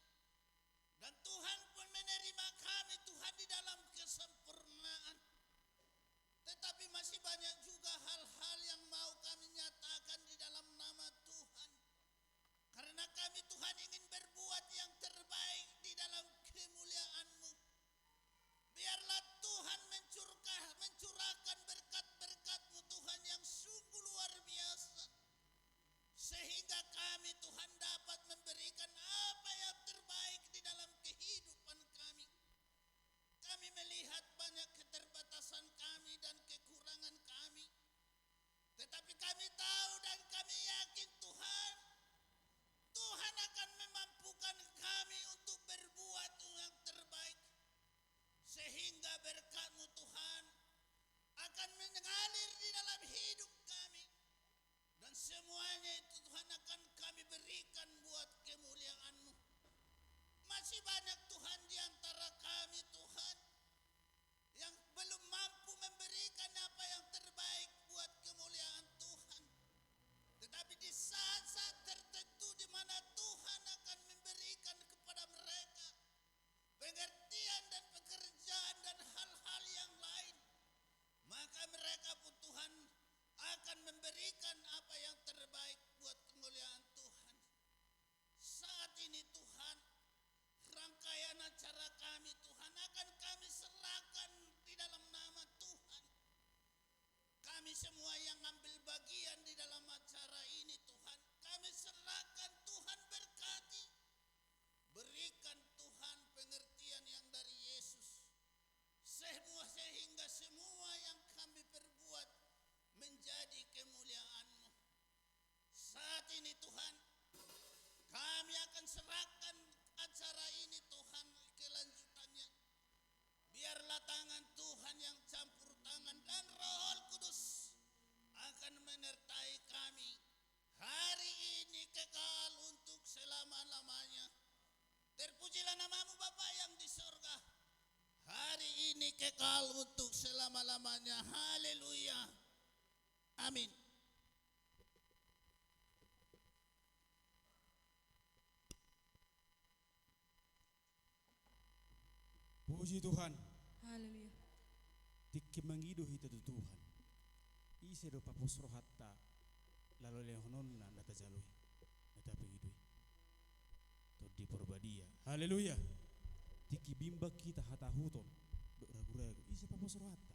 Dan Tuhan pun menerima kami Tuhan di dalam kesempurnaan. Tetapi masih banyak juga hal-hal yang mau kami nyatakan di dalam nama Tuhan. Karena kami Tuhan ingin berbuat yang terbaik di dalam kemuliaan-Mu. Biarlah Tuhan mencurahkan berkat-berkat-Mu Tuhan yang sungguh luar biasa. Sehingga kami Tuhan dapat memberikan apa yang terbaik di dalam kehidupan kami. Kami melihat banyak keterbatasan kami dan kekurangan kami. Tetapi kami tahu dan kami yakin Tuhan, Tuhan akan memampukan kami untuk berbuat yang terbaik. Sehingga berkat-Mu Tuhan akan mengalir di dalam hidup kami. Dan semuanya itu Tuhan akan kami berikan buat kemuliaan-Mu. Masih banyak Tuhan di antara kami Tuhan yang belum mampu memberikan apa yang terbaik buat kemuliaan Tuhan. Tetapi di saat-saat tertentu di mana Tuhan akan memberikan kepada mereka pengertian dan pekerjaan dan hal-hal yang lain, maka mereka pun Tuhan akan memberikan apa yang terbaik buat kemuliaan Tuhan. Saat ini Tuhan, rangkaian acara kami Tuhan akan kami serahkan di dalam nama Tuhan. Kami semua yang ambil bagian di dalam acara ini Tuhan, kami serahkan Tuhan berkati. Berikan Tuhan pengertian yang dari Yesus. Sehingga semua yang kami perbuat menjadi kemuliaan-Mu. Saat ini Tuhan, kami akan serahkan acara ini Tuhan kelanjutannya. Biarlah tangan Tuhan yang campur tangan dan Roh Kudus akan menyertai kami hari ini kekal untuk selama-lamanya. Terpujilah nama-Mu Bapa yang di sorga. Hari ini kekal untuk selama-lamanya. Haleluya. Amin. Puji Tuhan. Haleluya. Tikki mangido hita tu Tuhan. Ise do papus rohatta lalu lehononna hata jalui nata pengidui to di porbadia. Haleluya. Tiki bimba kita hata huton ragu-ragu isa pa pos rohata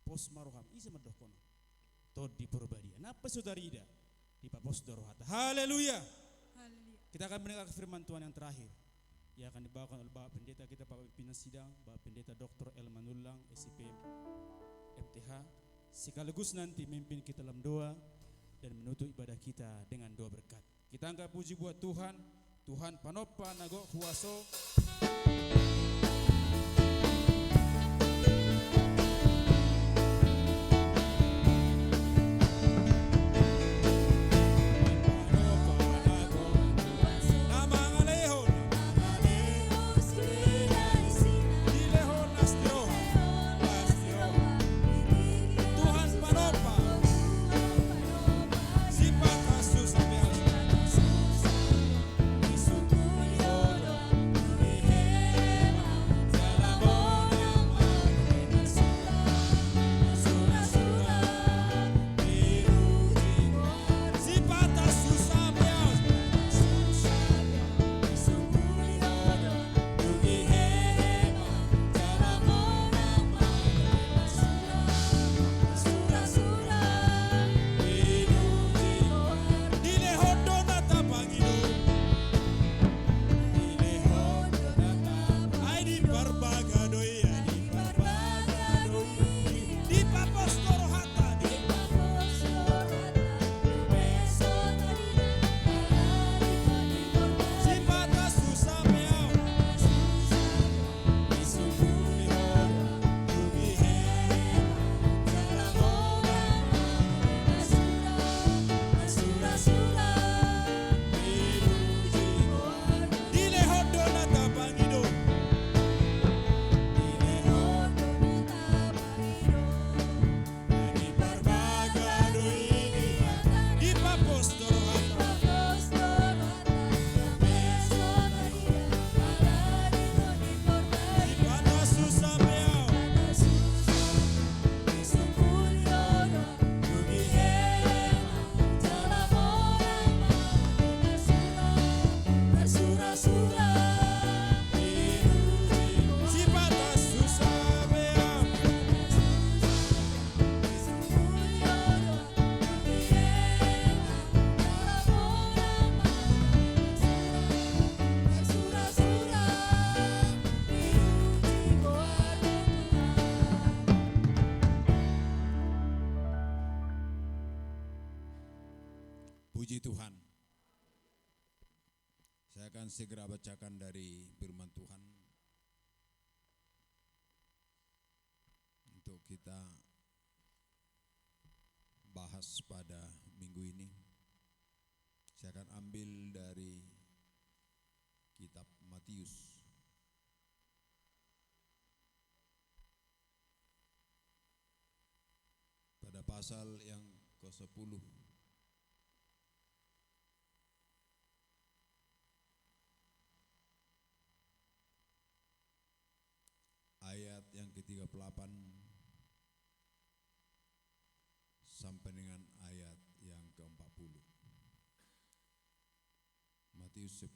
pos maroham isa madokono to di porbadia napa sudarida di papos rohata. Haleluya. Kita akan mendengar firman Tuhan yang terakhir yang akan dibawakan oleh Bapak Pendeta kita, Bapak Pimpinan Sidang, Bapak Pendeta Dr. Elmanulang, SIP MTH, sekaligus nanti memimpin kita dalam doa dan menutup ibadah kita dengan doa berkat. Kita angkat puji buat Tuhan, Tuhan panopa nago kuaso. Puji Tuhan. Saya akan segera bacakan dari firman Tuhan untuk kita bahas pada minggu ini. Saya akan ambil dari kitab Matius pada pasal yang ke-10 ayat yang ke-38 sampai dengan ayat yang ke-40. Matius 10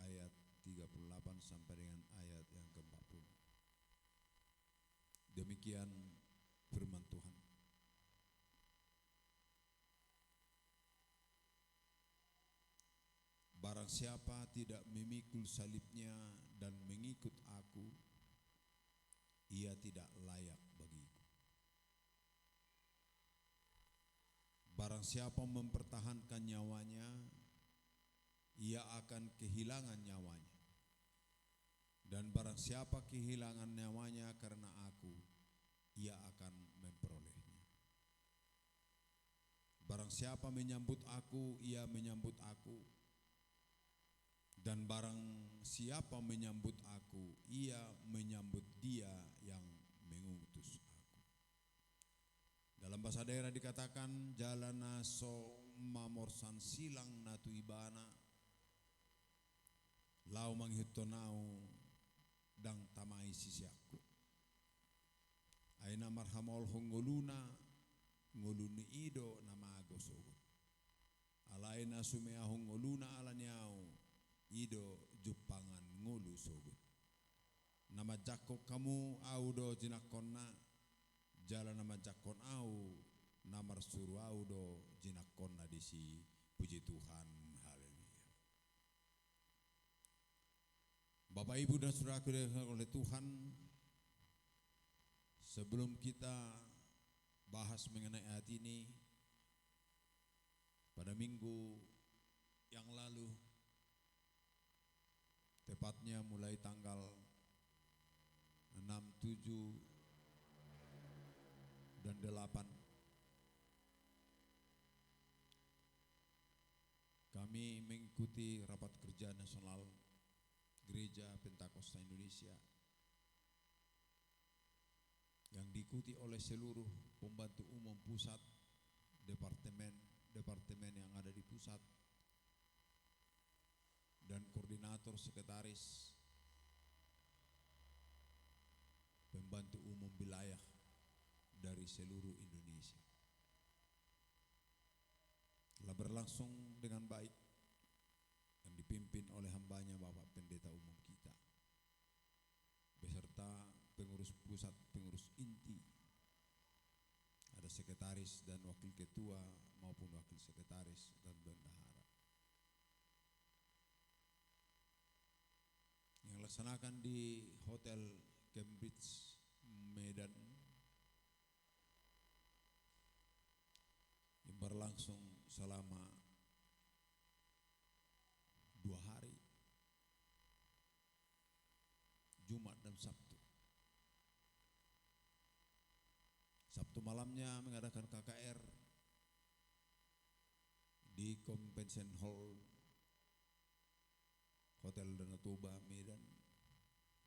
ayat 38 sampai dengan ayat yang ke-40. Demikian firman Tuhan. Barang siapa tidak memikul salibnya dan mengikut aku, ia tidak layak bagiku. Barang siapa mempertahankan nyawanya, ia akan kehilangan nyawanya. Dan barang siapa kehilangan nyawanya karena aku, ia akan memperolehnya. Barang siapa menyambut aku, ia menyambut aku. Dan barang siapa menyambut aku, ia menyambut dia yang mengutus aku. Dalam bahasa daerah dikatakan, jalana so mamorsan silang natu ibana, lau manghitonau dang tamai sisiaku. Aina marhamol hongoluna, ngoluni ido nama agosogot. Alaina na sumeahong nguluna alanyao ido jupangan ngulu sogut. Nama jakok kamu au do jinakonna jala nama jakon au namar suru au do jinakonna disi puji Tuhan. Haleluya. Bapak Ibu dan Saudaraku yang oleh Tuhan, sebelum kita bahas mengenai ayat ini, pada minggu yang lalu, tepatnya mulai tanggal 6, 7, dan 8, kami mengikuti rapat kerja nasional Gereja Pentakosta Indonesia yang diikuti oleh seluruh pembantu umum pusat, departemen yang ada di pusat, dan koordinator sekretaris pembantu umum wilayah dari seluruh Indonesia. Telah berlangsung dengan baik yang dipimpin oleh hambanya Bapak Pendeta Umum kita beserta pengurus pusat, pengurus inti, ada sekretaris dan wakil ketua maupun wakil sekretaris dan bendahara yang laksanakan di Hotel Cambridge Medan, yang berlangsung selama 2 hari, Jumat dan Sabtu. Sabtu malamnya mengadakan KKR di Convention Hall Hotel Danau Toba Medan,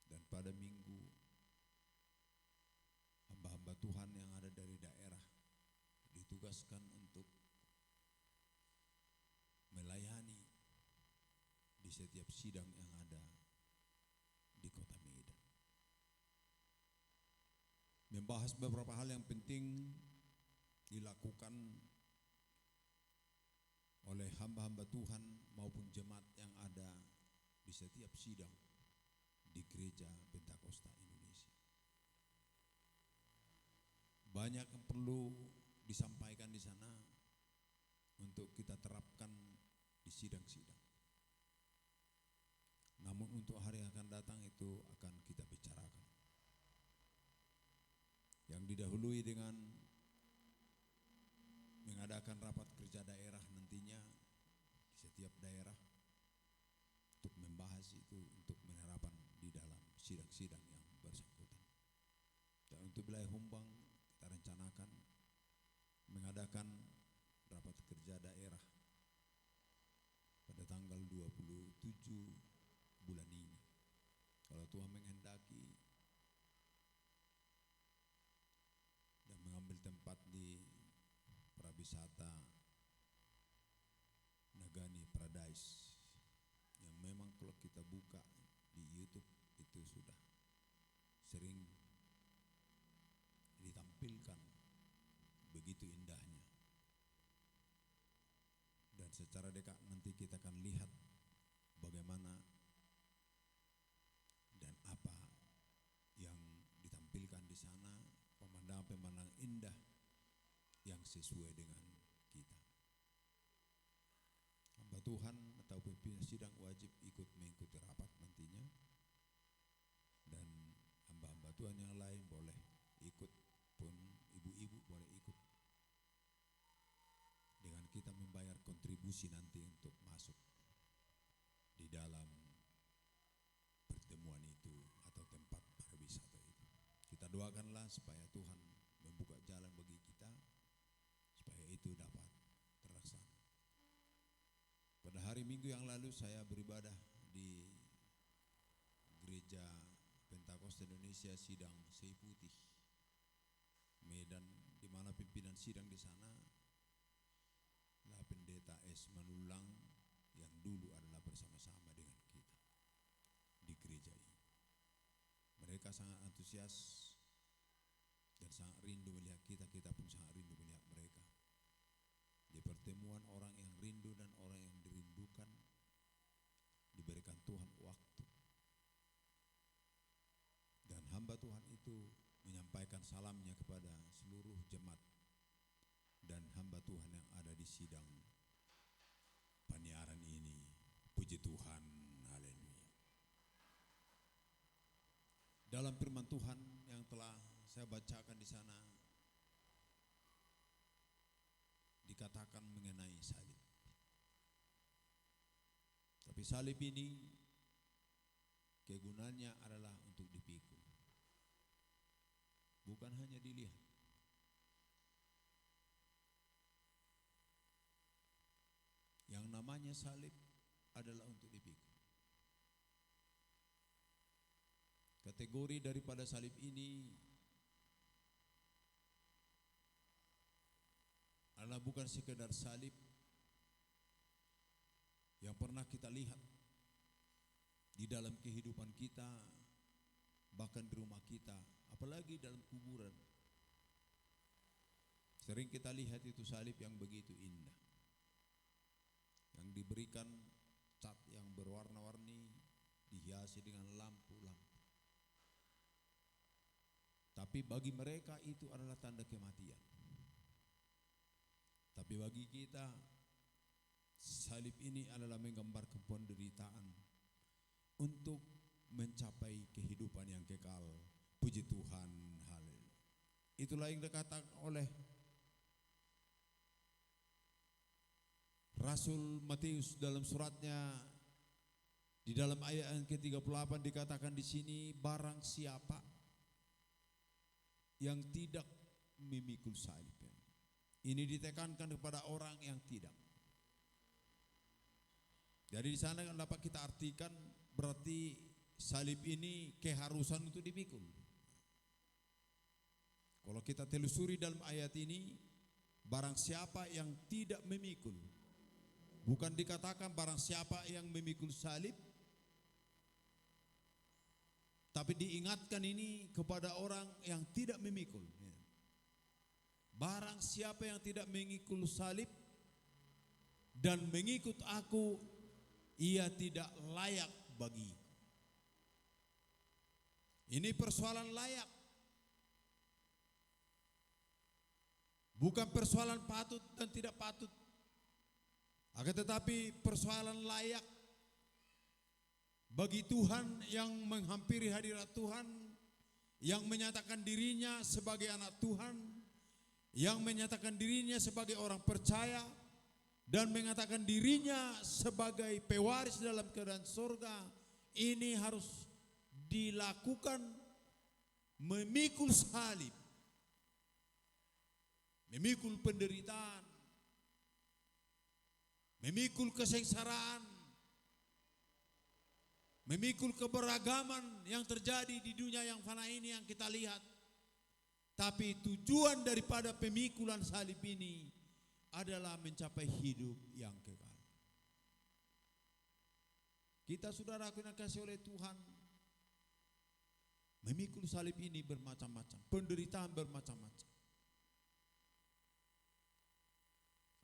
dan pada minggu hamba-hamba Tuhan yang ada dari daerah ditugaskan untuk melayani di setiap sidang yang ada di kota Medan. Membahas beberapa hal yang penting dilakukan oleh hamba-hamba Tuhan maupun jemaat yang ada di setiap sidang di Gereja Pentakosta Indonesia. Banyak yang perlu disampaikan di sana untuk kita terapkan di sidang-sidang. Namun untuk hari yang akan datang itu akan kita bicarakan. Yang didahului dengan mengadakan rapat kerja daerah nantinya di setiap daerah untuk membahas itu, untuk penerapan di dalam sidang-sidang yang bersangkutan. Dan untuk wilayah Humbang kita rencanakan mengadakan rapat kerja daerah pada tanggal 27 bulan ini. Kalau Tuhan menghendaki, dan mengambil tempat di Prawisata Nagani Paradise yang memang kalau kita buka di YouTube itu sudah sering ditampilkan begitu indahnya. Dan secara dekat nanti kita akan lihat bagaimana dan apa yang ditampilkan di sana, pemandangan-pemandangan indah yang sesuai dengan kita. Hamba Tuhan atau pimpinan sidang wajib ikut mengikuti rapat nantinya, dan hamba-hamba Tuhan yang lain boleh ikut, pun ibu-ibu boleh ikut, dengan kita membayar kontribusi nanti untuk masuk di dalam pertemuan itu atau tempat pariwisata itu. Kita doakanlah supaya Tuhan membuka jalan bagi kita supaya itu dapat terlaksana. Pada hari Minggu yang lalu saya beribadah di Gereja Pentakosta Indonesia Sidang Sei Putih Medan, di mana pimpinan sidang di sana adalah Pendeta S. Manulang yang dulu adalah bersama-sama dengan kita di gereja ini. Mereka sangat antusias dan sangat rindu melihat kita, kita pun sangat rindu melihat mereka. Di pertemuan orang yang rindu dan orang yang Tuhan itu menyampaikan salamnya kepada seluruh jemaat dan hamba Tuhan yang ada di sidang penyiaran ini. Puji Tuhan, haleluya. Dalam firman Tuhan yang telah saya bacakan di sana dikatakan mengenai salib. Tapi salib ini kegunaannya adalah untuk dipikul, bukan hanya dilihat. Yang namanya salib adalah untuk dipikul. Kategori daripada salib ini adalah bukan sekedar salib yang pernah kita lihat di dalam kehidupan kita, bahkan di rumah kita, apalagi dalam kuburan. Sering kita lihat itu salib yang begitu indah, yang diberikan cat yang berwarna-warni, dihiasi dengan lampu-lampu. Tapi bagi mereka itu adalah tanda kematian. Tapi bagi kita, salib ini adalah menggambarkan penderitaan untuk mencapai kehidupan yang kekal. Puji Tuhan, haleluya. Itulah yang dikatakan oleh Rasul Matius dalam suratnya, di dalam ayat yang ke-38 dikatakan di sini, barang siapa yang tidak memikul salib. Ini ditekankan kepada orang yang tidak. Jadi di sana dapat kita artikan berarti salib ini keharusan untuk dipikul. Kalau kita telusuri dalam ayat ini, barang siapa yang tidak memikul, bukan dikatakan barang siapa yang memikul salib, tapi diingatkan ini kepada orang yang tidak memikul. Barang siapa yang tidak mengikul salib dan mengikut aku, ia tidak layak bagi. Ini persoalan layak. Bukan persoalan patut dan tidak patut. Akan tetapi persoalan layak bagi Tuhan yang menghampiri hadirat Tuhan, yang menyatakan dirinya sebagai anak Tuhan, yang menyatakan dirinya sebagai orang percaya, dan mengatakan dirinya sebagai pewaris dalam kerajaan surga. Ini harus dilakukan memikul salib, memikul penderitaan, memikul kesengsaraan, memikul keberagaman yang terjadi di dunia yang fana ini yang kita lihat. Tapi tujuan daripada pemikulan salib ini adalah mencapai hidup yang kekal. Kita saudaraku yang dikasihi oleh Tuhan, memikul salib ini bermacam-macam, penderitaan bermacam-macam.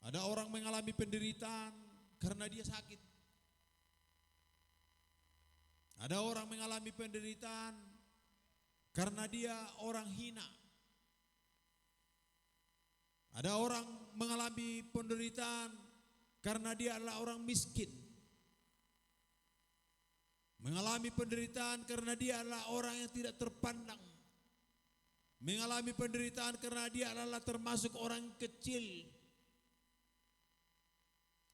Ada orang mengalami penderitaan karena dia sakit. Ada orang mengalami penderitaan karena dia orang hina. Ada orang mengalami penderitaan karena dia adalah orang miskin. Mengalami penderitaan karena dia adalah orang yang tidak terpandang. Mengalami penderitaan karena dia adalah termasuk orang kecil.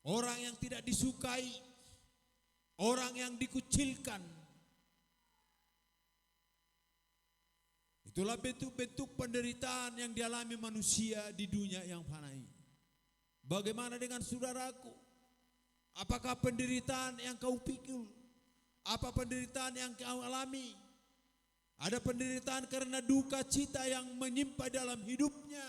Orang yang tidak disukai. Orang yang dikucilkan. Itulah bentuk-bentuk penderitaan yang dialami manusia di dunia yang fana ini. Bagaimana dengan saudaraku? Apakah penderitaan yang kau pikul? Apa penderitaan yang kau alami? Ada penderitaan karena duka cita yang menimpa dalam hidupnya.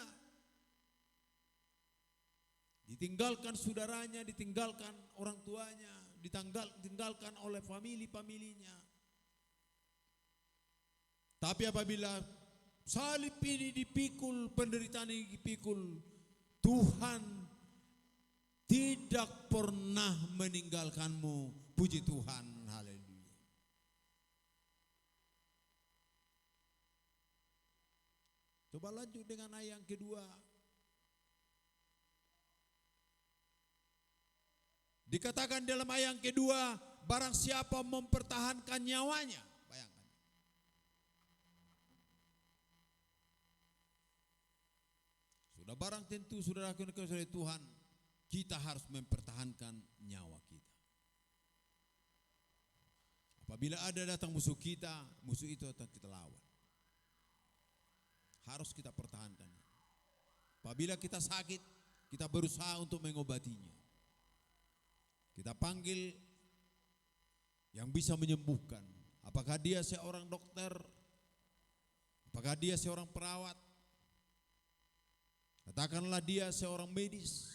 Ditinggalkan saudaranya, ditinggalkan orang tuanya, ditinggalkan oleh familinya. Tapi apabila salib ini dipikul, penderitaan ini dipikul, Tuhan tidak pernah meninggalkanmu. Puji Tuhan, haleluya. Coba lanjut dengan ayat yang kedua. Dikatakan dalam ayat yang kedua, barang siapa mempertahankan nyawanya. Bayangkan. Sudah barang tentu saudara oleh Tuhan, kita harus mempertahankan nyawa kita. Apabila ada datang musuh kita, musuh itu akan kita lawan. Harus kita pertahankan. Apabila kita sakit, kita berusaha untuk mengobatinya. Kita panggil yang bisa menyembuhkan. Apakah dia seorang dokter? Apakah dia seorang perawat? Katakanlah dia seorang medis.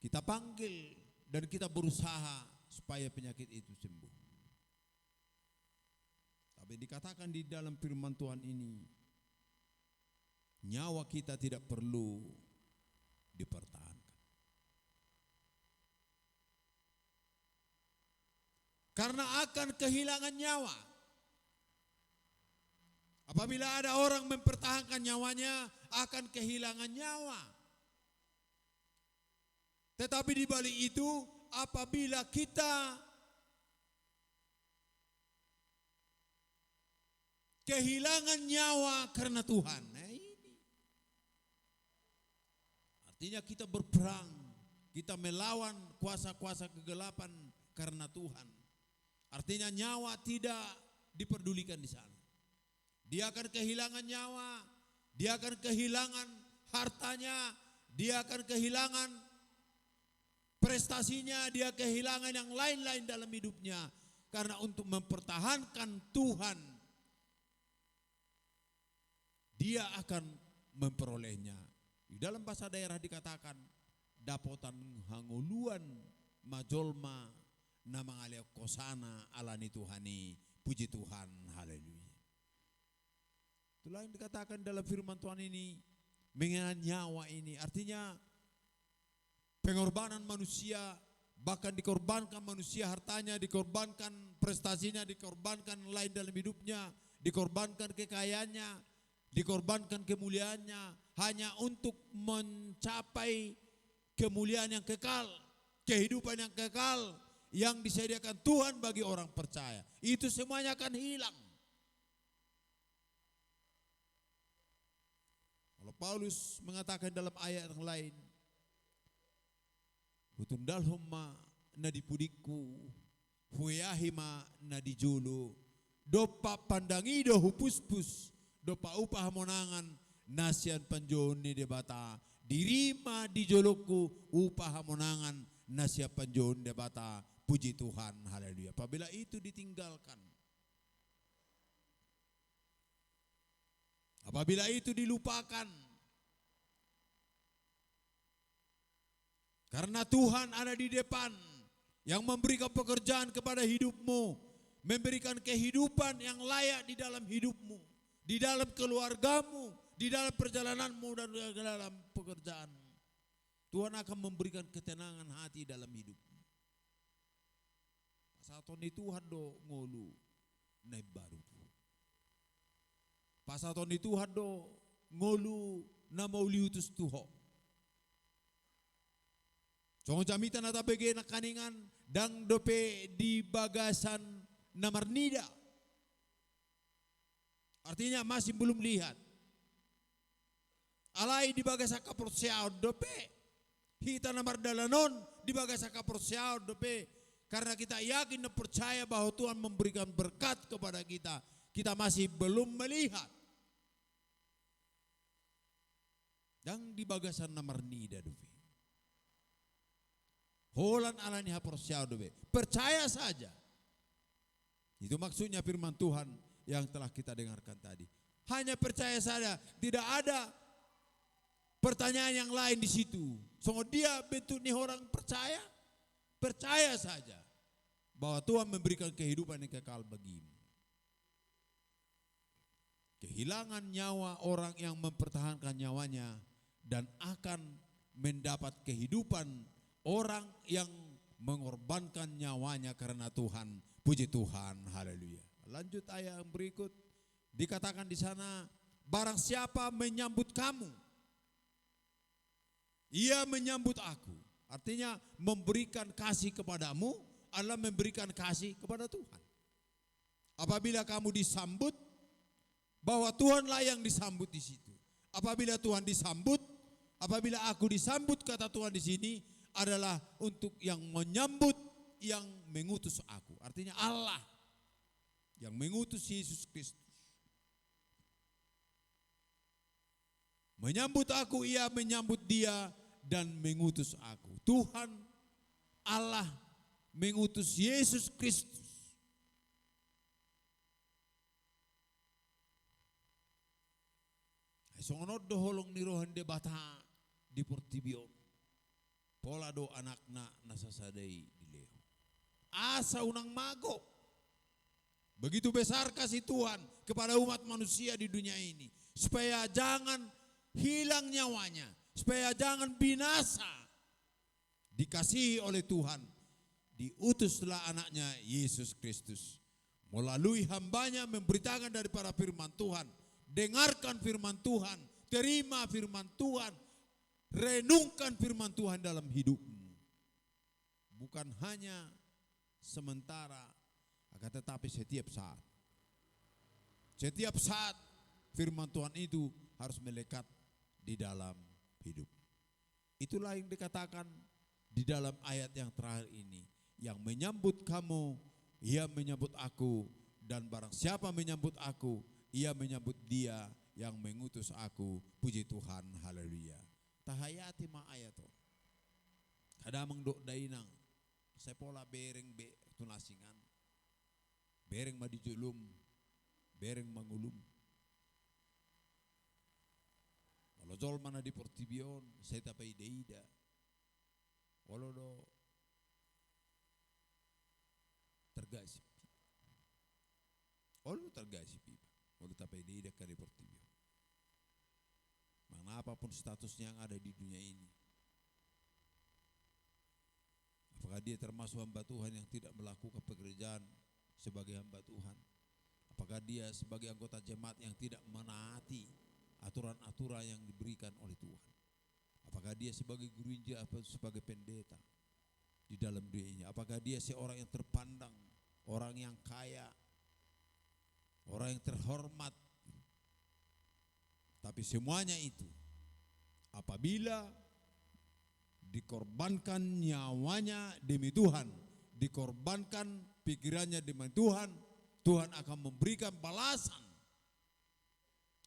Kita panggil dan kita berusaha supaya penyakit itu sembuh. Tapi dikatakan di dalam firman Tuhan ini, nyawa kita tidak perlu dipertahankan. Karena akan kehilangan nyawa. Apabila ada orang mempertahankan nyawanya, akan kehilangan nyawa. Tetapi di balik itu, apabila kita kehilangan nyawa karena Tuhan, nah ini. Artinya kita berperang, kita melawan kuasa-kuasa kegelapan karena Tuhan. Artinya nyawa tidak diperdulikan di sana. Dia akan kehilangan nyawa, dia akan kehilangan hartanya, dia akan kehilangan prestasinya, dia kehilangan yang lain-lain dalam hidupnya. Karena untuk mempertahankan Tuhan, dia akan memperolehnya. Di dalam bahasa daerah dikatakan, dapotan hanguluan majolma nama alia kosana alani Tuhani, puji Tuhan, haleluya. Itulah yang dikatakan dalam firman Tuhan ini, mengenai nyawa ini, artinya pengorbanan manusia, bahkan dikorbankan manusia hartanya, dikorbankan prestasinya, dikorbankan lain dalam hidupnya, dikorbankan kekayaannya, dikorbankan kemuliaannya, hanya untuk mencapai kemuliaan yang kekal, kehidupan yang kekal, yang disediakan Tuhan bagi orang percaya. Itu semuanya akan hilang. Kalau Paulus mengatakan dalam ayat yang lain, hutundalhumma nadipudiku, huyahima nadijulu, dopa pandangido hupuspus, dopa upah monangan, nasian panjoni debata, dirima dijoloku upah monangan, nasian panjoni debata, puji Tuhan, haleluya. Apabila itu ditinggalkan, apabila itu dilupakan, karena Tuhan ada di depan yang memberikan pekerjaan kepada hidupmu, memberikan kehidupan yang layak di dalam hidupmu, di dalam keluargamu, di dalam perjalananmu dan di dalam pekerjaanmu. Tuhan akan memberikan ketenangan hati dalam hidupmu. Pasaton itu hado ngolu naib baru. Pasaton itu hado ngolu na mauliutus tuho. Congo jamitan ata bege na kaningan dang dope di bagasan na marnida. Artinya masih belum lihat. Alai di bagasa kaporsiao dope. Hita na mardalanon di bagasa kaporsiao dope. Karena kita yakin dan percaya bahwa Tuhan memberikan berkat kepada kita. Kita masih belum melihat. Dan di bagasan na marnida dope. Holan alani haporsiao dope. Percaya saja. Itu maksudnya firman Tuhan yang telah kita dengarkan tadi. Hanya percaya saja, tidak ada pertanyaan yang lain di situ. Soalnya dia bentuk nih orang percaya, percaya saja bahwa Tuhan memberikan kehidupan yang kekal bagimu. Kehilangan nyawa orang yang mempertahankan nyawanya dan akan mendapat kehidupan orang yang mengorbankan nyawanya karena Tuhan. Puji Tuhan, haleluya. Lanjut ayat yang berikut, dikatakan di sana, barang siapa menyambut kamu, ia menyambut aku. Artinya memberikan kasih kepadamu adalah memberikan kasih kepada Tuhan. Apabila kamu disambut, bahwa Tuhanlah yang disambut di situ. Apabila Tuhan disambut, apabila aku disambut, kata Tuhan di sini adalah untuk yang menyambut yang mengutus aku. Artinya Allah yang mengutus Yesus Kristus. Menyambut aku, ia menyambut dia dan mengutus aku. Tuhan Allah mengutus Yesus Kristus. Songonod do holong ni rohan de bata di Portibion. Pola do anakna nasasadai di Leo. Asa unang mago. Begitu besar kasih Tuhan kepada umat manusia di dunia ini. Supaya jangan hilang nyawanya. Supaya jangan binasa. Dikasihi oleh Tuhan. Diutuslah anaknya Yesus Kristus. Melalui hambanya memberitakan daripada firman Tuhan. Dengarkan firman Tuhan. Terima firman Tuhan. Renungkan firman Tuhan dalam hidupmu. Bukan hanya sementara, akan tetapi setiap saat. Setiap saat firman Tuhan itu harus melekat di dalam hidup. Itulah yang dikatakan di dalam ayat yang terakhir ini. Yang menyambut kamu, ia menyambut aku. Dan barang siapa menyambut aku, ia menyambut dia yang mengutus aku. Puji Tuhan, haleluya. Tahayati ma ayato. Kadamang do dainang. Sepola bereng be tunasingan. Bereng madijulum. Bereng mangulum. Walojol mana di Portibion. Saya tapai deida. Walau do tergasip. Walau tergasip. Walau tapai deida ka di Portibion. Mana apapun statusnya yang ada di dunia ini. Apakah dia termasuk hamba Tuhan yang tidak melakukan pekerjaan sebagai hamba Tuhan? Apakah dia sebagai anggota jemaat yang tidak menaati aturan-aturan yang diberikan oleh Tuhan? Apakah dia sebagai guru Injil atau sebagai pendeta di dalam dunia ini? Apakah dia seorang yang terpandang, orang yang kaya, orang yang terhormat? Tapi semuanya itu apabila dikorbankan nyawanya demi Tuhan, dikorbankan pikirannya demi Tuhan, Tuhan akan memberikan balasan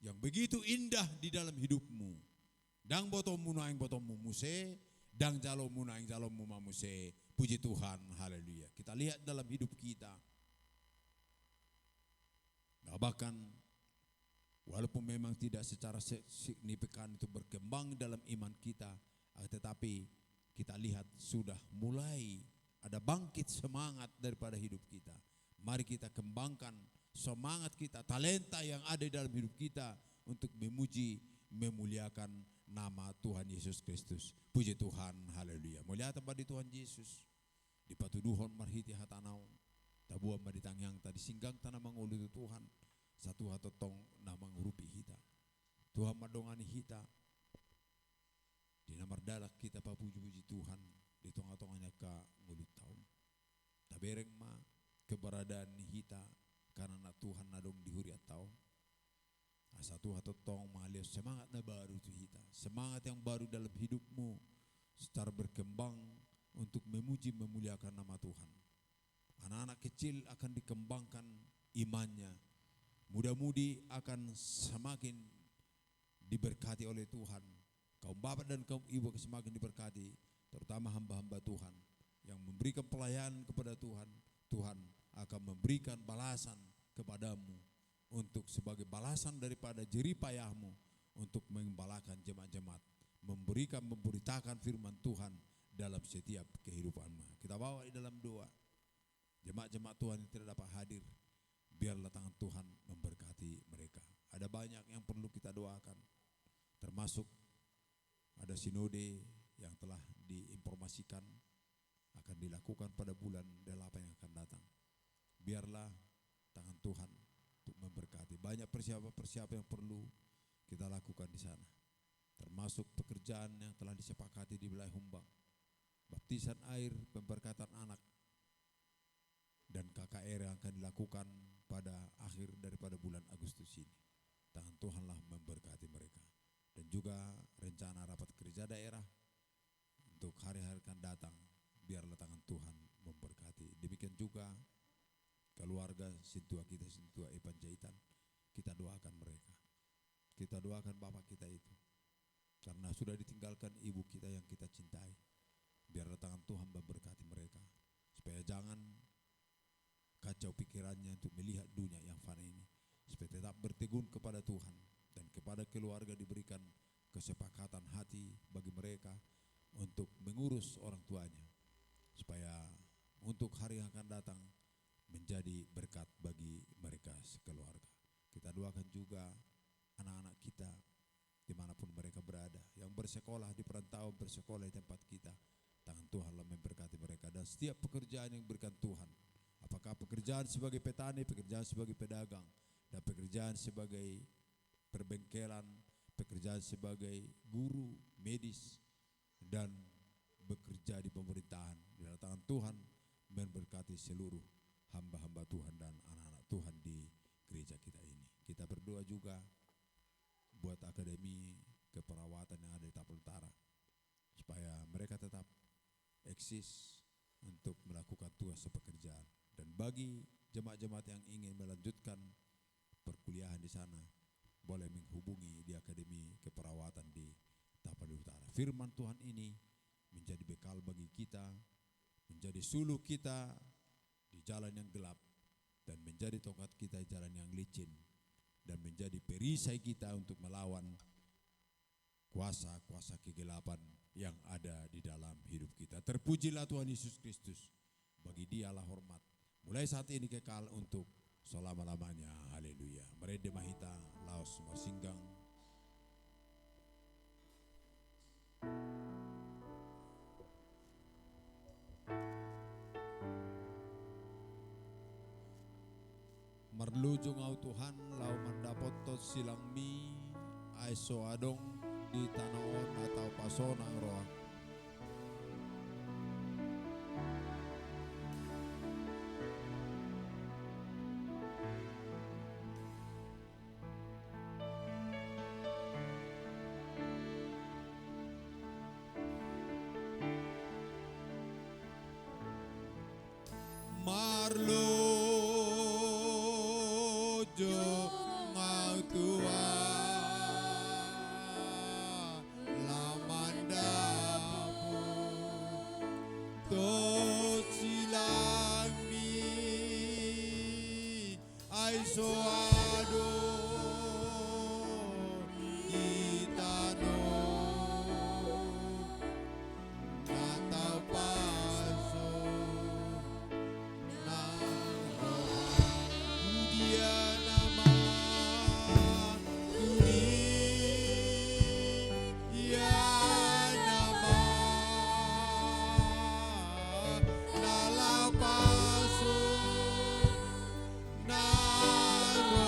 yang begitu indah di dalam hidupmu. Dang botomu naing botomu muse, dang jalomu naing jalomu mamuse. Puji Tuhan, haleluya. Kita lihat dalam hidup kita. Bahkan walaupun memang tidak secara signifikan itu berkembang dalam iman kita, tetapi kita lihat sudah mulai ada bangkit semangat daripada hidup kita. Mari kita kembangkan semangat kita, talenta yang ada dalam hidup kita untuk memuji, memuliakan nama Tuhan Yesus Kristus. Puji Tuhan, haleluya. Mulia tempat di Tuhan Yesus. Di patuduhon marhiti hatanau. Tabuan maritangyang tadi singgang tanah mangulu itu Tuhan. Satu hatotong namang rupi hita. Tuhan madongani hita. Di namar dalak kita papuji-puji Tuhan. Di tonga-tonganya ka ngulut tahun. Tabereng ma keberadaan ni hita. Karena na Tuhan nadong dihuri atau. Satu hatotong malios semangat na baru tu hita. Semangat yang baru dalam hidupmu. Secara berkembang untuk memuji memuliakan nama Tuhan. Anak-anak kecil akan dikembangkan imannya. Muda-mudi akan semakin diberkati oleh Tuhan. Kaum bapak dan kaum ibu semakin diberkati. Terutama hamba-hamba Tuhan. Yang memberikan pelayanan kepada Tuhan. Tuhan akan memberikan balasan kepadamu. Untuk sebagai balasan daripada jeripayahmu. Untuk mengembalakan jemaat-jemaat. Memberikan, memberitakan firman Tuhan. Dalam setiap kehidupanmu. Kita bawa di dalam doa. Jemaat-jemaat Tuhan yang tidak dapat hadir. Biarlah tangan Tuhan memberkati mereka. Ada banyak yang perlu kita doakan. Termasuk ada sinode yang telah diinformasikan akan dilakukan pada bulan 8 yang akan datang. Biarlah tangan Tuhan untuk memberkati. Banyak persiapan-persiapan yang perlu kita lakukan di sana. Termasuk pekerjaan yang telah disepakati di wilayah Humbang. Baptisan air, pemberkatan anak, dan KKR yang akan dilakukan pada akhir daripada bulan Agustus ini. Tangan Tuhanlah memberkati mereka. Dan juga rencana rapat kerja daerah untuk hari-hari akan datang, biarlah tangan Tuhan memberkati. Demikian juga keluarga Sintua kita, Sintua Panjaitan, kita doakan mereka. Kita doakan bapak kita itu, karena sudah ditinggalkan ibu kita yang kita cintai. Biarlah tangan Tuhan memberkati mereka, supaya jangan kacau pikirannya untuk melihat dunia yang fana ini, supaya tetap bertegun kepada Tuhan, dan kepada keluarga diberikan kesepakatan hati bagi mereka untuk mengurus orang tuanya, supaya untuk hari yang akan datang menjadi berkat bagi mereka sekeluarga. Kita doakan juga anak-anak kita dimanapun mereka berada, yang bersekolah di perantauan, bersekolah di tempat kita. Tangan Tuhanlah memberkati mereka, dan setiap pekerjaan yang berikan Tuhan, apakah pekerjaan sebagai petani, pekerjaan sebagai pedagang, dan pekerjaan sebagai perbengkelan, pekerjaan sebagai guru, medis, dan bekerja di pemerintahan. Di dalam tangan Tuhan memberkati seluruh hamba-hamba Tuhan dan anak-anak Tuhan di gereja kita ini. Kita berdoa juga buat akademi keperawatan yang ada di Tapal Utara, supaya mereka tetap eksis untuk melakukan tugas pekerjaan. Dan bagi jemaat-jemaat yang ingin melanjutkan perkuliahan di sana, boleh menghubungi di akademi keperawatan di Tapal Utara. Firman Tuhan ini menjadi bekal bagi kita, menjadi suluh kita di jalan yang gelap, dan menjadi tongkat kita di jalan yang licin, dan menjadi perisai kita untuk melawan kuasa-kuasa kegelapan yang ada di dalam hidup kita. Terpujilah Tuhan Yesus Kristus, bagi Dialah hormat mulai saat ini kekal untuk selama-lamanya. Haleluya. Merede mahita laos masinggang. Marlujung au Tuhan lau mendapot tot silang mi aiso adong di tanaon atau pasonang roa. Nalo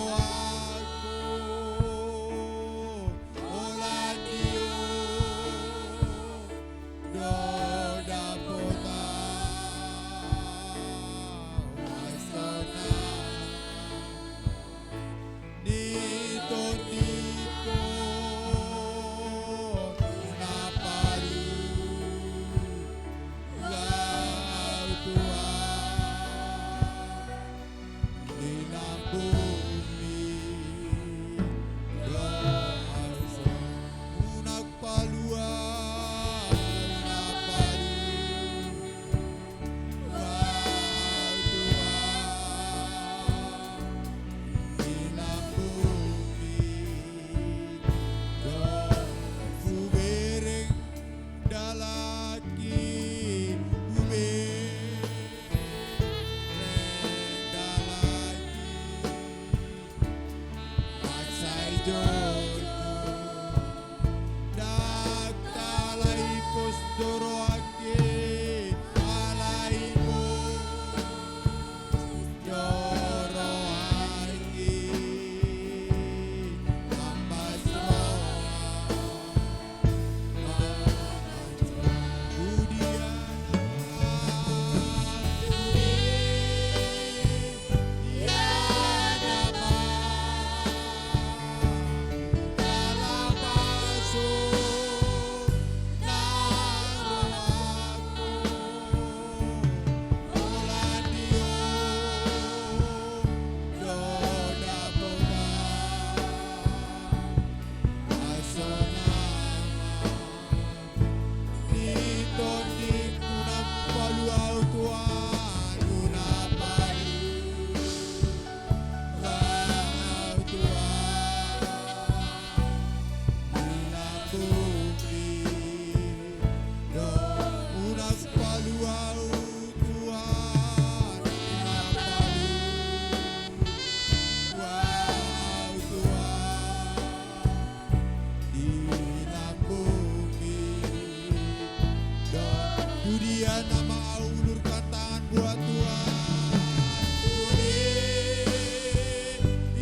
Tu dia nama ulurkan tangan buat Tuhan.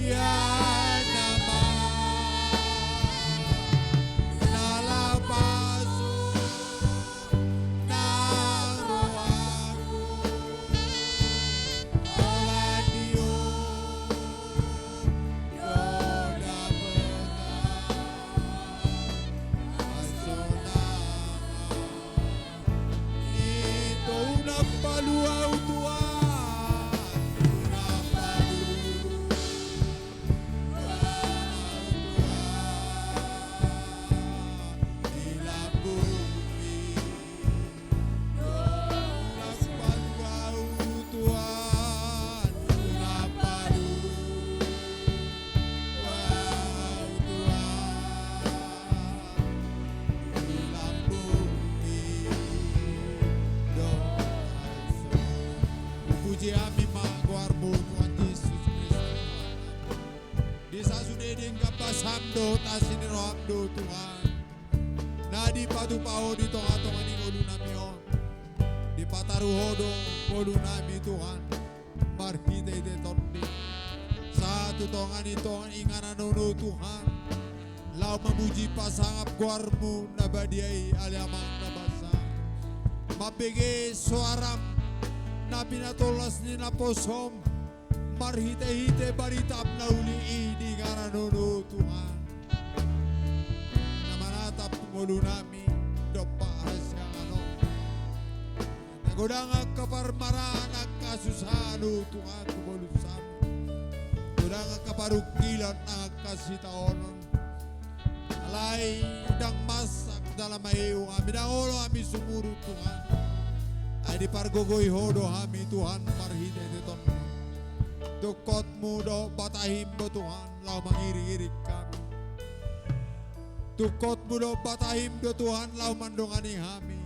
Ya nama nala pasu nang roaku olah dio yoda benang asona itu napaluau Tuhan napalu di bumi napaluau Tuhan napalu wow Tuhan di bumi puji kami mangguarmu Tuhan Yesus Kristus. Desa sudedeng kapasando tasini rohamdo Tuhan. Nadi patu pao di tonga-tonga ni ngolu nami on. Di pataru hodo ngolu nami Tuhan. Marhite ite tondi. Satu tonga ni tonga ingana nono Tuhan. Lau memuji pasangap guarmu nabadiai aliamang nabasa. Mapege suaram nabi natolas ni naposom marhite-hite baritap na uli di karanono Tuhan namanatap ngulu nami dopa hasyang ano nagodang kaparmaraan ang kasusano Tuhan kumulusan godang kaparukilan ang kasitaonon alay dang masak dalam mahiyo kami dangolo kami sumuro Tuhan ay di pargogoy hodo kami Tuhan marhite deton tukotmu do batahim do Tuhan lau mangiri-iri kami tukotmu do batahim do Tuhan lau mandongani kami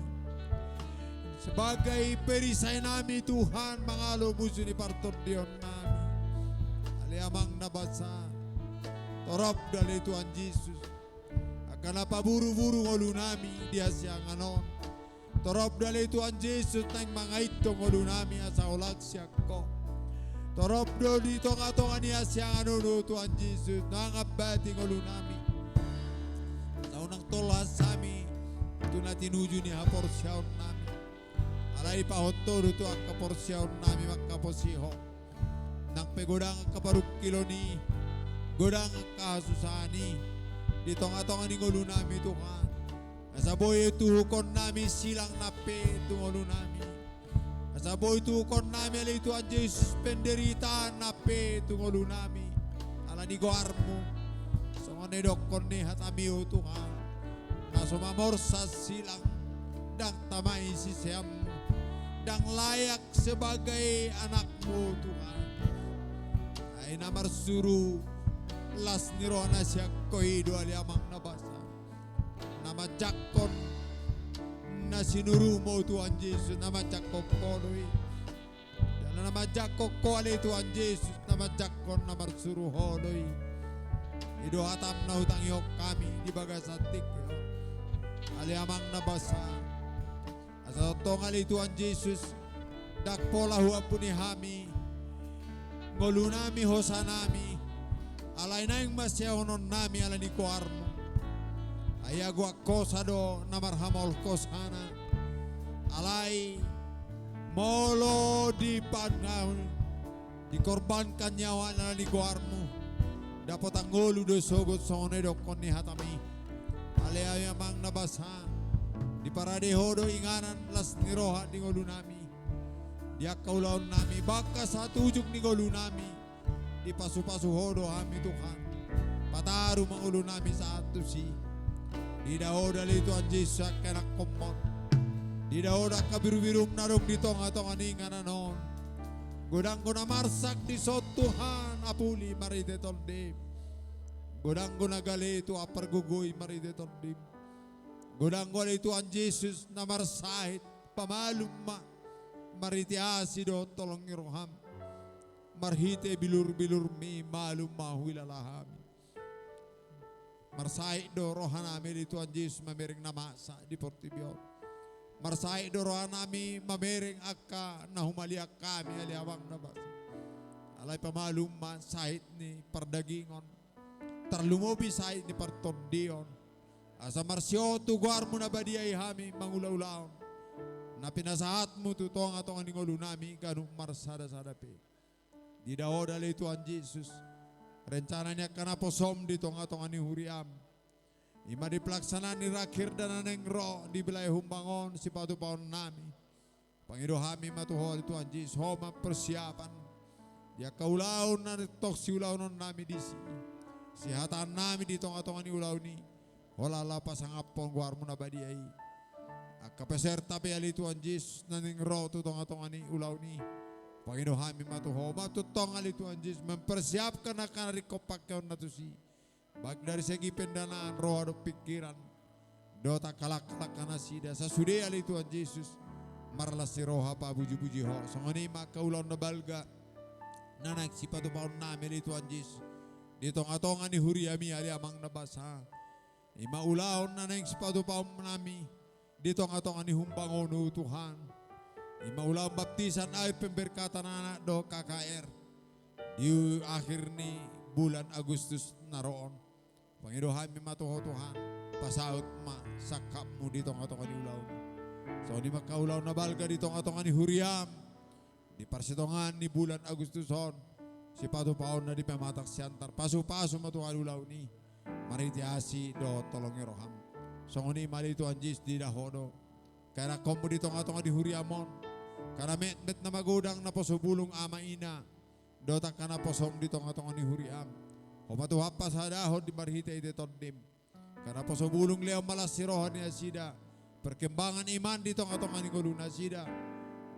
sebagai perisai nami Tuhan mangalo musuh di partordion nami aliamang nabasa torop dari Tuhan Yesus akan apa buru-buru ngolu nami dia siang anon torop dari Tuhan Yesus nang mga ito ngolu nami asa ulag siya ko torop dari tonga-tonga niya siang anon Tuhan Yesus nang abati ngolu nami sa unang tolas sami ito na tinuju ni haporsyaon nami alay pahotoro ito ang kaporsyaon nami magkaposiho nang pegodang ang kaparukilo ni godang ang kasusani di tonga-tonga ni ngolu nami Tuhan Asaboy tuhukon nami silang nape tungolu nami. Asaboy tuhukon nami alay Tuhan Yesus penderitaan nape tungolu nami. Ala ni goarmu. Songone dokon ni hatamiu Tuhan. Nasumamor sa silang dang tamay sisiam dang layak sebagai anakmu Tuhan. Ay namarsuru las nirona siya koido aliamang nabasa. Nama jakon na sinurumo Tuhan Yesus nama jakok koloi dan nama jakok kole Tuhan Yesus nama jakon nama suruh holoi ido hatam na hutang yok kami di bagasatik ali amang nabasa asa tongali Tuhan Yesus dak pola huapuni hami ngolu nami hosanami alay na yung masyahonon nami ala ni kuarno ayago kosado namarhamol kosana alay molo di panahon dikorbankan nyawa na ni guarmo dapat ang ngolu do sogot sone dokon ni hatami alay ayamang nabasa di paradeho do inganan las niroha di ngolu nami di akaulaon nami baka sa tujuk ni ngolu nami di pasu-pasu hodo kami Tuhan pataru mangulo nami sa atusi di daoda li Tuhan Yesus kena komon di daoda kabiru-birum narong di tonga-tonga ningan anon godang guna marsak di sot Tuhan apuli marite toldim godang guna gali itu apar gugoy marite toldim godang guna Tuhan Yesus na marsahit pamalum ma marite asido tolong iroham marhite bilur-bilur mi malum mahuilalaham marsai do rohana mi di Tuhan Yesus mamering namasa di Portibio Marsai dorohan nami mamering akka nahumaliak kami aliawang nabas. Alay pamaluman sahit ni pardagingon. Terlumobi sahit ni partondion. Asa marsyo tuguar mo na badiyay hami mangulaulaon. Na pinasahat mo tutong atong aningolo nami ganung marsada-sada pe. Di daw dali Tuhan Yesus. Rencana niya kanaposom dito ng atong anihuriam. Ima di pelaksanaan ni rakir dan aneng ro di bilay humbangon si patupaon nami. Pangido hami matuho di Tuhan Yesus. Homa persiapan. Dia kaulaon na tok si ulaon nami di si. Sihatan nami dito ng atong aniulaw ni. Wala lapas ang apong guar mo na badiyay. Akapeserta pe ali Tuhan Yesus naning ro tutong atong aniulaw ni. Pangido hami matuho. Matutong ali Tuhan Yesus. Mempersiapkan akan rikopakyaw na to si. Baik dari segi pendanaan, roh atau pikiran, dota kalak-kalak kana sida. Sasude ali Tuhan Yesus, marla si roh apa buji-buji ho. Songoni maka ulang na balga, nanak si patupaon nami ali Tuhan Yesus. Ditong atongan ni huriami ali amang nabasa. Ima ulaon nanak si patupaon nami, ditong atongan ni humbangon Tuhan. Ima ulaon baptisan ay pemberkatan anak do KKR. Di akhir ni bulan Agustus naroon. Pangidohan mi matuho Tuhan. Pasaot ma sakap mo dito nga itong aniulaw. So di makaulaw na balga dito nga itong anihuriam. Di parsitongan ni bulan Agustuson. Si patupaon na di pamatak siyantar. Paso-paso matuho ulaw ni. Maritiasi do tolongi roham. So ni malito ang Diyos di dahodo. Kaya komo dito nga itong anihuriamon. Kaya met na magudang na posubulong ama ina. Dotak ka na posom dito nga itong anihuriam. Humatuha pa sa dahon di marhita iti tondim. Karena po subulong leo malas si rohan ni asida. Perkembangan iman dito nga itong aningulu na sida.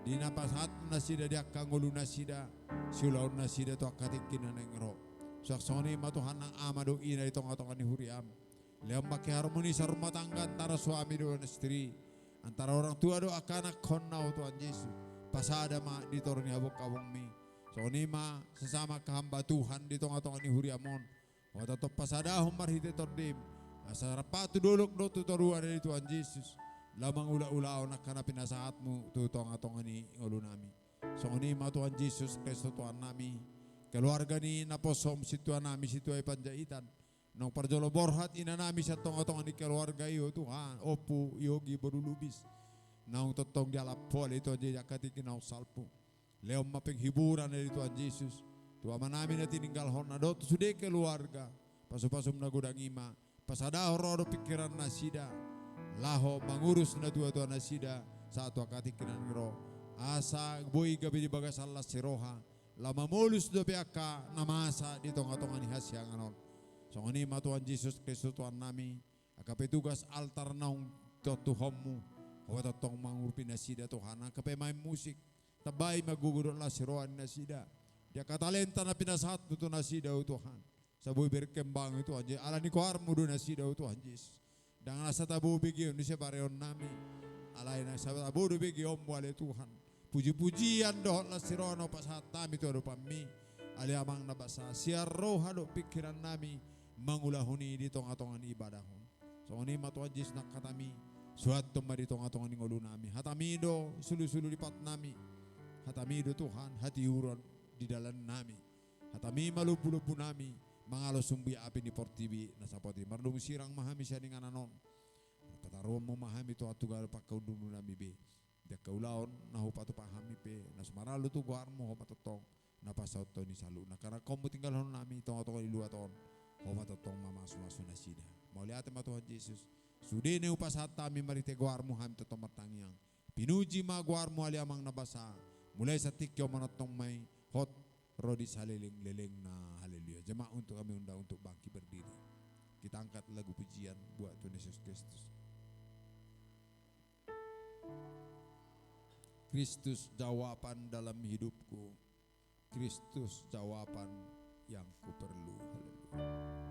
Di napasat na sida di akangulu na sida. Siulaw na sida to akatikin na nengro. Saksoni matuhan ng ama do ina ito nga itong anihuriam. Leo makiharmoni sa rumah tangga antara suami do dan istri. Antara orang tua do akanak konaw Tuhan Yesus. Pasada ma dito rin abok-abong mi. So ni ma sesama kahamba Tuhan dito nga itong anihuriamon. O tatop pasadahong marhite tordim. Asa rapatu dulok do tutoruan ni Tuhan Yesus. Lamang ula-ulao na kanapinasaat mo tutong atong ani ulo nami. So ni ma Tuhan Yesus Kristo Tuhan nami. Keluarga ni naposom si Tuhan nami si Tuhan panjaitan. Nung parjolo borhat ina nami sa tong atong ani keluarga iyo Tuhan. Opo yogi berulubis. Nung totong dialap po ito jakati kinaw salpo. Leo mapeng hiburan dari Tuhan Yesus. Tuhan namin na tininggal hon na do sudah keluarga. Pasupasum na gudang ima. Pasadaho rodo pikiran na sida. Laho mangurus na Tuhan na sida. Sa ato akati kinaniro. Asa boy gabi di bagas alas siroha. Lama mulus do piaka namasa dito nga tong anihas yang anon. So ngani ma Tuhan Yesus Kristus Tuhan nami. Akapetugas altar naong Tuhanmu. Huwag tong mangurupin na sida Tuhan. Kapemay musik. Tabay maguguro la si rohan na sida. Dia katalenta na pinasahat do na sida o Tuhan. Sa buhay berkembang ito Tuhan. Ala ni kuhar mo do na sida o Tuhan Yesus. Dangan sa tabu bigyon ni siya pareon nami. Alay na sa tabu bigyon wale Tuhan. Puji-pujian do la si rohan o pasahat nami to do pami. Aliamang nabasa. Siya roha do pikiran nami. Mangulahuni dito ng atong ibadahon. So ni matuan Yesus nakatami. Suhat tumari dito ng atong ulo nami. Hatamido sulu-sulu lipat nami. Hatamido Tuhan, hati uron di dalam nami. Hatami malupu-lupu nami, mangalo sumbi api ni portibi nasapoti. Marlung sirang mahami siya dengan anon. Pataruan mo mahami to atugal pagkaundun nami be. Dia kaulaon nahupa to pahami pe. Nasmaralo to guar mo matotong napasaut to ni salu. Karena kamu tinggal hon nami to atong iluat on. Matotong mamasu-masu na sida. Mauliate ma Tuhan Yesus. Sude ne upasat tami marite guar mo ham to tomatangyang. Pinuji ma guar mo ali amang nabasa. Mulai sa tikyo manatong may hot rodis haliling-liling na haleluya. Jemaah untuk kami undang untuk bangkit berdiri. Kita angkat lagu pujian buat Tuhan Yesus Kristus. Kristus jawaban dalam hidupku. Kristus jawaban yang ku perlu. Haleluya.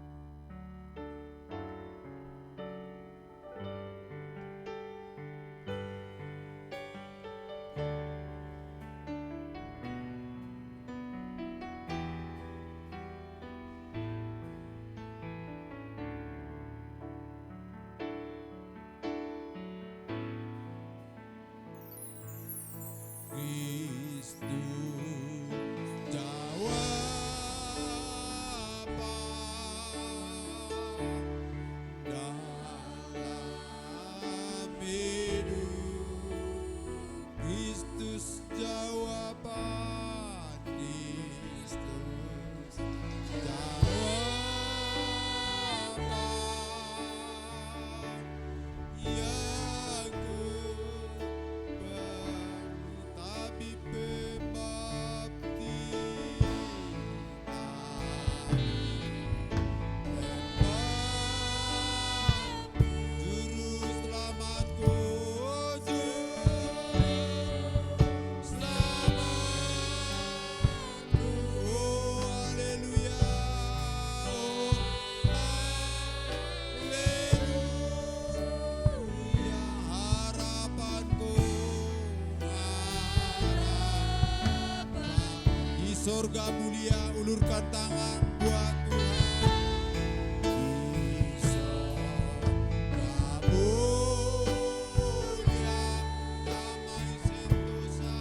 Surga mulia, ulurkan tangan buat Tuhan. Di surga mulia, damai sentosa,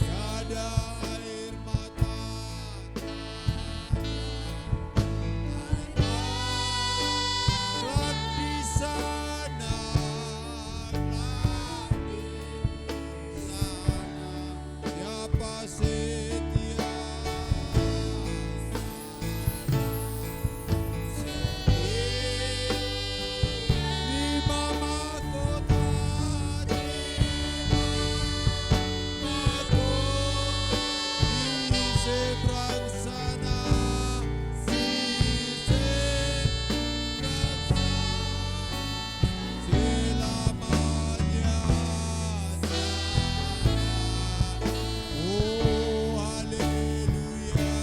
tiada air mata, dan di sana siapa setia, lima mahkota, di seberang sana, di seberang selamanya. Oh haleluya,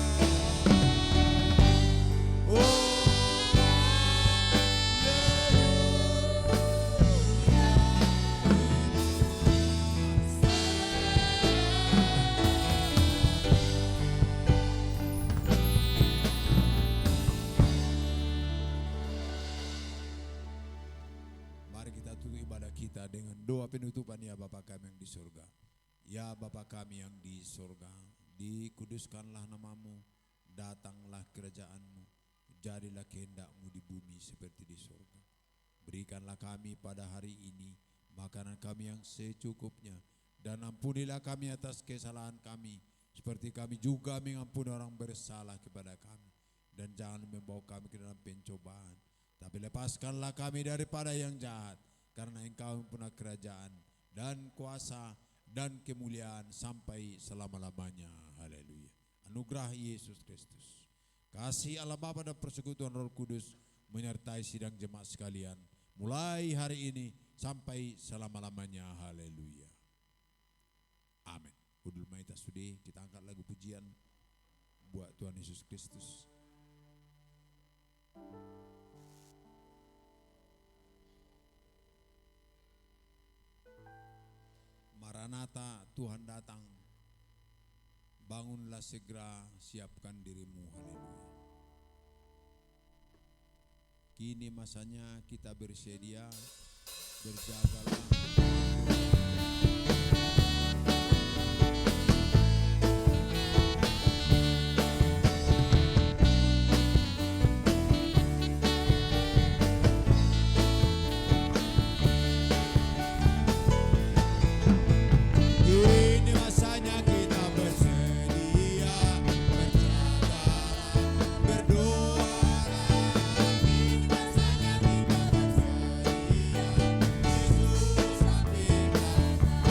oh mari kita tutup ibadah kita dengan doa penutupan. Ya Bapa kami yang di surga, ya Bapa kami yang di surga, dikuduskanlah namamu, datanglah kerajaanmu, jadilah kehendakmu di bumi seperti di surga. Berikanlah kami pada hari ini makanan kami yang secukupnya, dan ampunilah kami atas kesalahan kami, seperti kami juga mengampuni orang bersalah kepada kami. Dan jangan membawa kami ke dalam pencobaan, tapi lepaskanlah kami daripada yang jahat, karena Engkau mempunyai kerajaan dan kuasa dan kemuliaan sampai selama-lamanya. Haleluya. Anugerah Yesus Kristus, kasih Allah Bapa dan persekutuan Roh Kudus menyertai sidang jemaat sekalian, mulai hari ini sampai selama-lamanya. Haleluya. Amin. Udul Maita Sudi, kita angkat lagu pujian buat Tuhan Yesus Kristus. Maranatha, Tuhan datang. Bangunlah segera, siapkan dirimu. Haleluya. Kini masanya kita bersedia, berjagalah. Kini masanya kita bersedia, berjagalah, berdoalah. Kini masanya kita bersedia, Yesus nanti datang.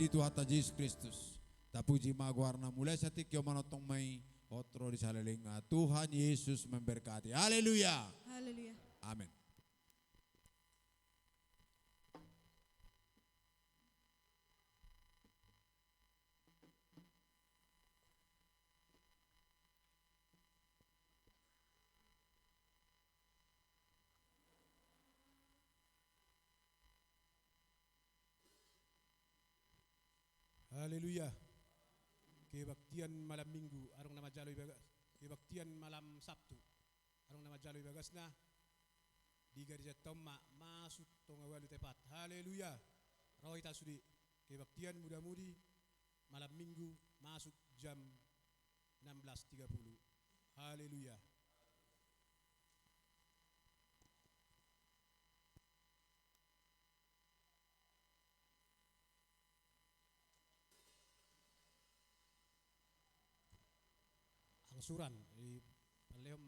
di Tuhan Yesus Kristus. Tapuji maguarna mulai satik yo manotong mai otro di salelinga. Tuhan Yesus memberkati. Haleluya. Haleluya. Amin. Haleluya. Kebaktian malam Minggu arong nama Jalo Ibagas. Kebaktian malam Sabtu arong nama Jalo Ibagas na di garis toma masuk tongawalu tepat. Haleluya. Roh ita sudi kebaktian muda-mudi malam Minggu masuk jam 16.30. Haleluya. Angsuran di Paleo